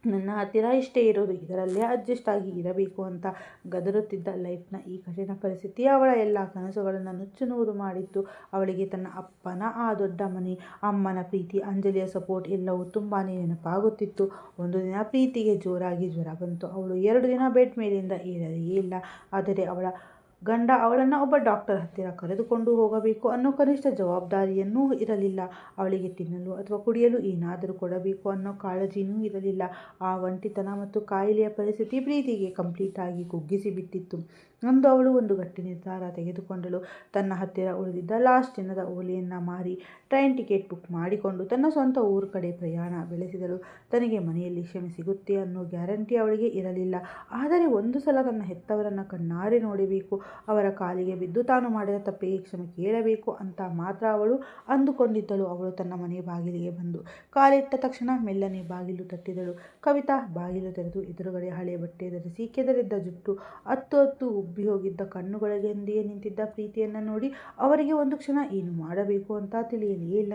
ನನ್ನ ಹತ್ತಿರ ಇಷ್ಟೇ ಇರೋದು, ಇದರಲ್ಲೇ ಅಡ್ಜಸ್ಟ್ ಆಗಿ ಇರಬೇಕು ಅಂತ ಗದರುತ್ತಿದ್ದ. ಲೈಫ್ನ ಈ ಕಠಿಣ ಪರಿಸ್ಥಿತಿ ಅವಳ ಎಲ್ಲ ಕನಸುಗಳನ್ನು ನುಚ್ಚುನೂರು ಮಾಡಿತ್ತು. ಅವಳಿಗೆ ತನ್ನ ಅಪ್ಪನ ಆ ದೊಡ್ಡ ಮನೆ, ಅಮ್ಮನ ಪ್ರೀತಿ, ಅಂಜಲಿಯ ಸಪೋರ್ಟ್ ಎಲ್ಲವೂ ತುಂಬಾ ನೆನಪಾಗುತ್ತಿತ್ತು. ಒಂದು ದಿನ ಪ್ರೀತಿಗೆ ಜೋರಾಗಿ ಜ್ವರ ಬಂತು. ಅವಳು 2 ದಿನ ಬೆಡ್ ಮೇಲಿಂದ ಏಳಲೇ ಇಲ್ಲ. ಆದರೆ ಅವಳ ಗಂಡ ಅವಳನ್ನು ಒಬ್ಬ ಡಾಕ್ಟರ್ ಹತ್ತಿರ ಕರೆದುಕೊಂಡು ಹೋಗಬೇಕು ಅನ್ನೋ ಕನಿಷ್ಠ ಜವಾಬ್ದಾರಿಯನ್ನೂ ಇರಲಿಲ್ಲ. ಅವಳಿಗೆ ತಿನ್ನಲು ಅಥವಾ ಕುಡಿಯಲು ಏನಾದರೂ ಕೊಡಬೇಕು ಅನ್ನೋ ಕಾಳಜಿನೂ ಇರಲಿಲ್ಲ. ಆ ಒಂಟಿತನ ಮತ್ತು ಕಾಯಿಲೆಯ ಪರಿಸ್ಥಿತಿ ಪ್ರೀತಿಗೆ ಕಂಪ್ಲೀಟ್ ಆಗಿ ಕುಗ್ಗಿಸಿಬಿಟ್ಟಿತ್ತು. ಅಂದು ಅವಳು ಒಂದು ಗಟ್ಟಿ ನಿರ್ಧಾರ ತೆಗೆದುಕೊಂಡಳು. ತನ್ನ ಹತ್ತಿರ ಉಳಿದಿದ್ದ ಲಾಸ್ಟ್ ಚಿನ್ನದ ಓಲೆಯನ್ನು ಮಾರಿ ಟ್ರೈನ್ ಟಿಕೆಟ್ ಬುಕ್ ಮಾಡಿಕೊಂಡು ತನ್ನ ಸ್ವಂತ ಊರು ಕಡೆ ಪ್ರಯಾಣ ಬೆಳೆಸಿದಳು. ತನಗೆ ಮನೆಯಲ್ಲಿ ಕ್ಷಮೆ ಸಿಗುತ್ತೆ ಅನ್ನೋ ಗ್ಯಾರಂಟಿ ಅವಳಿಗೆ ಇರಲಿಲ್ಲ. ಆದರೆ ಒಂದು ಸಲ ತನ್ನ ಹೆತ್ತವರನ್ನು ಕಣ್ಣಾರೆ ನೋಡಬೇಕು, ಅವರ ಕಾಲಿಗೆ ಬಿದ್ದು ತಾನು ಮಾಡಿದ ತಪ್ಪಿಗೆ ಕ್ಷಮೆ ಕೇಳಬೇಕು ಅಂತ ಮಾತ್ರ ಅವಳು ಅಂದುಕೊಂಡಿದ್ದಳು. ಅವಳು ತನ್ನ ಮನೆ ಬಾಗಿಲಿಗೆ ಬಂದು ಕಾಲಿಟ್ಟ ತಕ್ಷಣ ಮೆಲ್ಲನೆ ಬಾಗಿಲು ತಟ್ಟಿದಳು. ಕವಿತಾ ಬಾಗಿಲು ತೆರೆದು ಎದುರುಗಡೆ ಹಳೆ ಬಟ್ಟೆ ಧರಿಸಿ ಕೆದರಿದ್ದ ಜುಟ್ಟು, ಅತ್ತು ಉಬ್ಬಿ ಹೋಗಿದ್ದ ಕಣ್ಣುಗಳೊಂದಿಗೆ ನಿಂತಿದ್ದ ಪ್ರೀತಿಯನ್ನು ನೋಡಿ ಅವರಿಗೆ ಒಂದು ಕ್ಷಣ ಏನು ಮಾಡಬೇಕು ಅಂತ ತಿಳಿಯಲೇ ಇಲ್ಲ.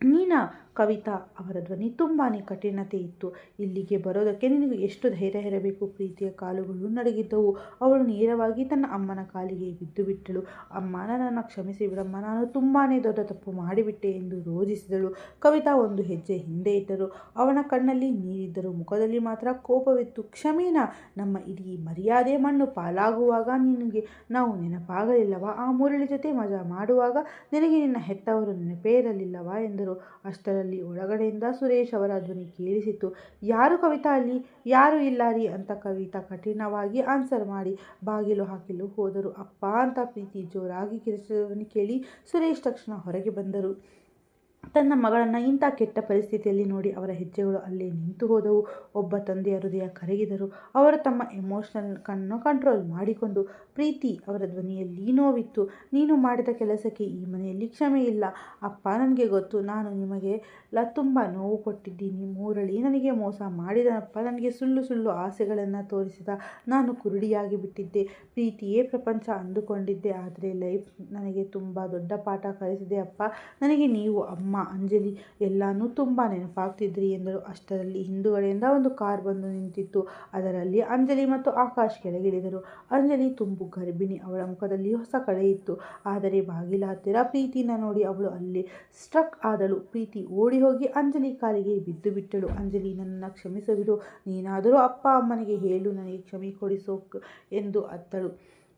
ನೀನಾ? ಕವಿತಾ ಅವರ ಧ್ವನಿ ತುಂಬಾ ಕಠಿಣತೆ ಇತ್ತು. ಇಲ್ಲಿಗೆ ಬರೋದಕ್ಕೆ ನಿನಗೆ ಎಷ್ಟು ಧೈರ್ಯ ಇರಬೇಕು? ಪ್ರೀತಿಯ ಕಾಲುಗಳು ನಡುಗಿದ್ದವು. ಅವಳು ನೇರವಾಗಿ ತನ್ನ ಅಮ್ಮನ ಕಾಲಿಗೆ ಬಿದ್ದು ಬಿಟ್ಟಳು. ಅಮ್ಮ, ನನ್ನನ್ನು ಕ್ಷಮಿಸಿ ಬಿಡಮ್ಮ, ನಾನು ತುಂಬಾ ದೊಡ್ಡ ತಪ್ಪು ಮಾಡಿಬಿಟ್ಟೆ ಎಂದು ರೋಧಿಸಿದಳು. ಕವಿತಾ ಒಂದು ಹೆಜ್ಜೆ ಹಿಂದೆ ಇಟ್ಟರು. ಅವನ ಕಣ್ಣಲ್ಲಿ ನೀರಿದ್ದರೂ ಮುಖದಲ್ಲಿ ಮಾತ್ರ ಕೋಪವಿತ್ತು. ಕ್ಷಮೆನಾ? ನಮ್ಮ ಇಡೀ ಮರ್ಯಾದೆ ಮಣ್ಣು ಪಾಲಾಗುವಾಗ ನಿನಗೆ ನಾವು ನೆನಪಾಗಲಿಲ್ಲವಾ? ಆ ಮುರಳಿ ಜೊತೆ ಮಜಾ ಮಾಡುವಾಗ ನಿನಗೆ ನಿನ್ನ ಹೆತ್ತವರು ನೆನಪೇ ಇರಲಿಲ್ಲವಾ ಎಂದರು. ಅಷ್ಟರಲ್ಲಿ ಒಳಗಡೆಯಿಂದ ಸುರೇಶ್ ಅವರ ಧ್ವನಿ ಕೇಳಿಸಿತು. ಯಾರು ಕವಿತಾ ಅಲ್ಲಿ? ಯಾರು ಇಲ್ಲ ರೀ ಅಂತ ಕವಿತಾ ಕಠಿಣವಾಗಿ ಆನ್ಸರ್ ಮಾಡಿ ಬಾಗಿಲು ಹಾಕಲು ಹೋದರು. ಅಪ್ಪ ಅಂತ ಪ್ರೀತಿ ಜೋರಾಗಿ ಕಿರಿಚಿದ ಧ್ವನಿ ಕೇಳಿ ಸುರೇಶ್ ತಕ್ಷಣ ಹೊರಗೆ ಬಂದರು. ತನ್ನ ಮಗಳನ್ನು ಇಂಥ ಕೆಟ್ಟ ಪರಿಸ್ಥಿತಿಯಲ್ಲಿ ನೋಡಿ ಅವರ ಹೆಜ್ಜೆಗಳು ಅಲ್ಲೇ ನಿಂತು ಹೋದವು. ಒಬ್ಬ ತಂದೆಯ ಹೃದಯ ಕರಗಿದರು. ಅವರು ತಮ್ಮ ಎಮೋಷನಲ್ ಕಂಟ್ರೋಲ್ ಮಾಡಿಕೊಂಡು, ಪ್ರೀತಿ, ಅವರ ಧ್ವನಿಯಲ್ಲಿ ನೋವಿತ್ತು, ನೀನು ಮಾಡಿದ ಕೆಲಸಕ್ಕೆ ಈ ಮನೆಯಲ್ಲಿ ಕ್ಷಮೆ ಇಲ್ಲ. ಅಪ್ಪ, ನನಗೆ ಗೊತ್ತು, ನಾನು ನಿಮಗೆ ತುಂಬ ನೋವು ಕೊಟ್ಟಿದ್ದೀನಿ. ಮುರಳಿ ನನಗೆ ಮೋಸ ಮಾಡಿದನಪ್ಪ, ನನಗೆ ಸುಳ್ಳು ಆಸೆಗಳನ್ನು ತೋರಿಸಿದ. ನಾನು ಕುರುಡಿಯಾಗಿ ಬಿಟ್ಟಿದ್ದೆ. ಪ್ರೀತಿಯೇ ಪ್ರಪಂಚ ಅಂದುಕೊಂಡಿದ್ದೆ. ಆದರೆ ಲೈಫ್ ನನಗೆ ತುಂಬ ದೊಡ್ಡ ಪಾಠ ಕಲಿಸಿದೆ ಅಪ್ಪ. ನನಗೆ ನೀವು, ಅಮ್ಮ, ಅಂಜಲಿ ಎಲ್ಲಾನು ತುಂಬ ನೆನಪಾಗ್ತಿದ್ರಿ ಎಂದರು. ಅಷ್ಟರಲ್ಲಿ ಹಿಂದುಗಡೆಯಿಂದ ಒಂದು ಕಾರ್ ಬಂದು ನಿಂತಿತ್ತು. ಅದರಲ್ಲಿ ಅಂಜಲಿ ಮತ್ತು ಆಕಾಶ್ ಕೆಳಗಿಳಿದರು. ಅಂಜಲಿ ತುಂಬು ಗರ್ಭಿಣಿ. ಅವಳ ಮುಖದಲ್ಲಿ ಹೊಸ ಕಳೆ ಇತ್ತು. ಆದರೆ ಬಾಗಿಲ ಹತ್ತಿರ ಪ್ರೀತಿನ ನೋಡಿ ಅವಳು ಅಲ್ಲೇ ಸ್ಟ್ರಕ್ ಆದಳು. ಪ್ರೀತಿ ಓಡಿ ಹೋಗಿ ಅಂಜಲಿ ಕಾಲಿಗೆ ಬಿದ್ದು ಬಿಟ್ಟಳು. ಅಂಜಲಿ, ನನ್ನನ್ನು ಕ್ಷಮಿಸಿಬಿಡು. ನೀನಾದರೂ ಅಪ್ಪ ಅಮ್ಮನಿಗೆ ಹೇಳು, ನನಗೆ ಕ್ಷಮೆ ಕೊಡಿಸೋಕ್ ಎಂದು ಅತ್ತಳು.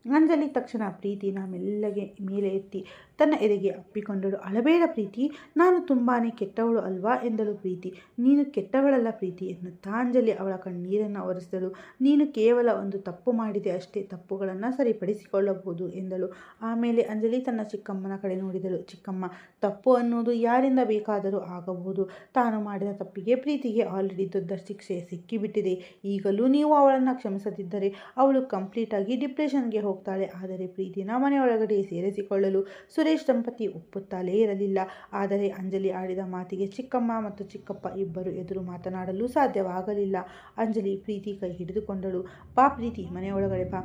ಅಂಜಲಿ ತಕ್ಷಣ ಪ್ರೀತಿನ ಮೆಲ್ಲಗೆ ಮೇಲೆ ಎತ್ತಿ ತನ್ನ ಎದೆಗೆ ಅಪ್ಪಿಕೊಂಡಳು. ಅಳಬೇಡ ಪ್ರೀತಿ, ನಾನು ತುಂಬಾ ಕೆಟ್ಟವಳು ಅಲ್ವಾ ಎಂದಳು ಪ್ರೀತಿ. ನೀನು ಕೆಟ್ಟವಳಲ್ಲ ಪ್ರೀತಿ ಎನ್ನುತ್ತಾ ಅಂಜಲಿ ಅವಳ ಕಣ್ಣೀರನ್ನು ಒರೆಸಿದಳು. ನೀನು ಕೇವಲ ಒಂದು ತಪ್ಪು ಮಾಡಿದೆ ಅಷ್ಟೇ, ತಪ್ಪುಗಳನ್ನು ಸರಿಪಡಿಸಿಕೊಳ್ಳಬಹುದು ಎಂದಳು. ಆಮೇಲೆ ಅಂಜಲಿ ತನ್ನ ಚಿಕ್ಕಮ್ಮನ ಕಡೆ ನೋಡಿದಳು. ಚಿಕ್ಕಮ್ಮ, ತಪ್ಪು ಅನ್ನೋದು ಯಾರಿಂದ ಬೇಕಾದರೂ ಆಗಬಹುದು. ತಾನು ಮಾಡಿದ ತಪ್ಪಿಗೆ ಪ್ರೀತಿಗೆ ಆಲ್ರೆಡಿ ದೊಡ್ಡ ಶಿಕ್ಷೆ ಸಿಕ್ಕಿಬಿಟ್ಟಿದೆ. ಈಗಲೂ ನೀವು ಅವಳನ್ನು ಕ್ಷಮಿಸದಿದ್ದರೆ ಅವಳು ಕಂಪ್ಲೀಟಾಗಿ ಡಿಪ್ರೆಷನ್ಗೆ ಹೋಗ್ತಾಳೆ. ಆದರೆ ಪ್ರೀತಿನ ಮನೆಯೊಳಗಡೆ ಸೇರಿಸಿಕೊಳ್ಳಲು ಸುರೇಶ್ ದಂಪತಿ ಒಪ್ಪುತ್ತಲೇ ಇರಲಿಲ್ಲ. ಆದರೆ ಅಂಜಲಿ ಆಡಿದ ಮಾತಿಗೆ ಚಿಕ್ಕಮ್ಮ ಮತ್ತು ಚಿಕ್ಕಪ್ಪ ಇಬ್ಬರು ಎದುರು ಮಾತನಾಡಲು ಸಾಧ್ಯವಾಗಲಿಲ್ಲ. ಅಂಜಲಿ ಪ್ರೀತಿ ಕೈ ಹಿಡಿದುಕೊಂಡಳು. ಬಾ ಪ್ರೀತಿ, ಮನೆಯೊಳಗಡೆ ಬಾ.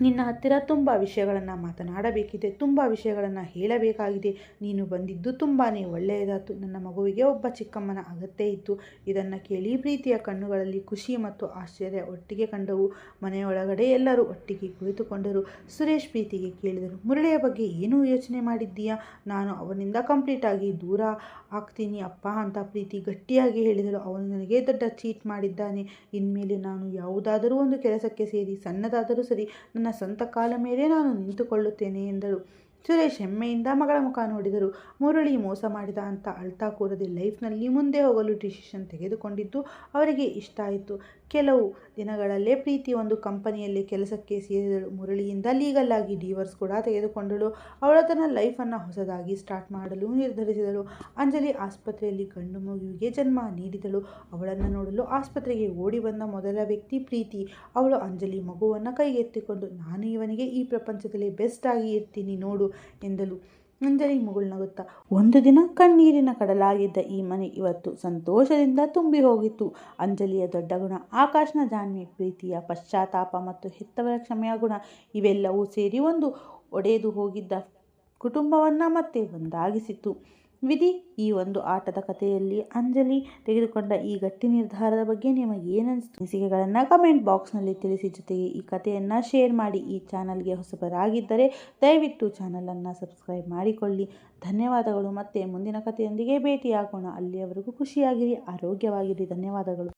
ನಿನ್ನ ಹತ್ತಿರ ತುಂಬ ವಿಷಯಗಳನ್ನು ಮಾತನಾಡಬೇಕಿದೆ, ತುಂಬ ವಿಷಯಗಳನ್ನು ಹೇಳಬೇಕಾಗಿದೆ. ನೀನು ಬಂದಿದ್ದು ತುಂಬಾ ಒಳ್ಳೆಯದಾಯಿತು. ನನ್ನ ಮಗುವಿಗೆ ಒಬ್ಬ ಚಿಕ್ಕಮ್ಮನ ಅಗತ್ಯ ಇತ್ತು. ಇದನ್ನು ಕೇಳಿ ಪ್ರೀತಿಯ ಕಣ್ಣುಗಳಲ್ಲಿ ಖುಷಿ ಮತ್ತು ಆಶ್ಚರ್ಯ ಒಟ್ಟಿಗೆ ಕಂಡವು. ಮನೆಯೊಳಗಡೆ ಎಲ್ಲರೂ ಒಟ್ಟಿಗೆ ಕುಳಿತುಕೊಂಡರು. ಸುರೇಶ್ ಪ್ರೀತಿಗೆ ಕೇಳಿದರು, ಮುರಳಿಯ ಬಗ್ಗೆ ಏನೂ ಯೋಚನೆ ಮಾಡಿದ್ದೀಯಾ? ನಾನು ಅವನಿಂದ ಕಂಪ್ಲೀಟಾಗಿ ದೂರ ಆಗ್ತೀನಿ ಅಪ್ಪ ಅಂತ ಪ್ರೀತಿ ಗಟ್ಟಿಯಾಗಿ ಹೇಳಿದಳು. ಅವನು ನನಗೆ ದೊಡ್ಡ ಚೀಟ್ ಮಾಡಿದ್ದಾನೆ. ಇನ್ಮೇಲೆ ನಾನು ಯಾವುದಾದರೂ ಒಂದು ಕೆಲಸಕ್ಕೆ ಸೇರಿ ಸಣ್ಣದಾದರೂ ಸರಿ ನನ್ನ ಸ್ವಂತ ಕಾಲ ಮೇಲೆ ನಾನು ನಿಂತುಕೊಳ್ಳುತ್ತೇನೆ ಎಂದಳು. ಸುರೇಶ್ ಹೆಮ್ಮೆಯಿಂದ ಮಗಳ ಮುಖ ನೋಡಿದರು. ಮುರಳಿ ಮೋಸ ಮಾಡಿದ ಅಂತ ಅಳ್ತಾ ಕೂರದೆ ಲೈಫ್ನಲ್ಲಿ ಮುಂದೆ ಹೋಗಲು ಡಿಸಿಷನ್ ತೆಗೆದುಕೊಂಡಿದ್ದು ಅವರಿಗೆ ಇಷ್ಟ ಆಯಿತು. ಕೆಲವು ದಿನಗಳಲ್ಲೇ ಪ್ರೀತಿ ಒಂದು ಕಂಪನಿಯಲ್ಲಿ ಕೆಲಸಕ್ಕೆ ಸೇರಿದಳು. ಮುರಳಿಯಿಂದ ಲೀಗಲ್ ಆಗಿ ಡಿವೋರ್ಸ್ ಕೂಡ ತೆಗೆದುಕೊಂಡಳು. ಅವಳು ತನ್ನ ಲೈಫನ್ನು ಹೊಸದಾಗಿ ಸ್ಟಾರ್ಟ್ ಮಾಡಲು ನಿರ್ಧರಿಸಿದಳು. ಅಂಜಲಿ ಆಸ್ಪತ್ರೆಯಲ್ಲಿ ಗಂಡು ಮಗುವಿಗೆ ಜನ್ಮ ನೀಡಿದಳು. ಅವಳನ್ನು ನೋಡಲು ಆಸ್ಪತ್ರೆಗೆ ಓಡಿ ಬಂದ ಮೊದಲ ವ್ಯಕ್ತಿ ಪ್ರೀತಿ. ಅವಳು ಅಂಜಲಿ ಮಗುವನ್ನು ಕೈಗೆತ್ತಿಕೊಂಡು, ನಾನು ಇವನಿಗೆ ಈ ಪ್ರಪಂಚದಲ್ಲಿ ಬೆಸ್ಟ್ ಆಗಿ ಇರ್ತೀನಿ ನೋಡು ಎಂದಳು. ಅಂಜಲಿ ಮುಗುಳ್ನಗುತ್ತಾ, ಒಂದು ದಿನ ಕಣ್ಣೀರಿನ ಕಡಲಾಗಿದ್ದ ಈ ಮನೆ ಇವತ್ತು ಸಂತೋಷದಿಂದ ತುಂಬಿ ಹೋಗಿತ್ತು. ಅಂಜಲಿಯ ದೊಡ್ಡ ಗುಣ ಆಕಾಶ್ನ ಜಾಣ್ಮೆ, ಪ್ರೀತಿಯ ಪಶ್ಚಾತ್ತಾಪ ಮತ್ತು ಹೆತ್ತವರ ಕ್ಷಮೆಯ ಗುಣ ಇವೆಲ್ಲವೂ ಸೇರಿ ಒಂದು ಒಡೆದು ಹೋಗಿದ್ದ ಕುಟುಂಬವನ್ನು ಮತ್ತೆ ಒಂದಾಗಿಸಿತು. ವಿಧಿ ಈ ಒಂದು ಆಟದ ಕಥೆಯಲ್ಲಿ ಅಂಜಲಿ ತೆಗೆದುಕೊಂಡ ಈ ಗಟ್ಟಿ ನಿರ್ಧಾರದ ಬಗ್ಗೆ ನಿಮಗೆ ಏನನ್ನಿಸ್ತು? ಅನಿಸಿಕೆಗಳನ್ನು ಕಮೆಂಟ್ ಬಾಕ್ಸ್ನಲ್ಲಿ ತಿಳಿಸಿ. ಜೊತೆಗೆ ಈ ಕಥೆಯನ್ನು ಶೇರ್ ಮಾಡಿ. ಈ ಚಾನಲ್ಗೆ ಹೊಸಬರಾಗಿದ್ದರೆ ದಯವಿಟ್ಟು ಚಾನಲನ್ನು ಸಬ್ಸ್ಕ್ರೈಬ್ ಮಾಡಿಕೊಳ್ಳಿ. ಧನ್ಯವಾದಗಳು. ಮತ್ತೆ ಮುಂದಿನ ಕಥೆಯೊಂದಿಗೆ ಭೇಟಿಯಾಗೋಣ. ಅಲ್ಲಿಯವರೆಗೂ ಖುಷಿಯಾಗಿರಿ, ಆರೋಗ್ಯವಾಗಿರಿ. ಧನ್ಯವಾದಗಳು.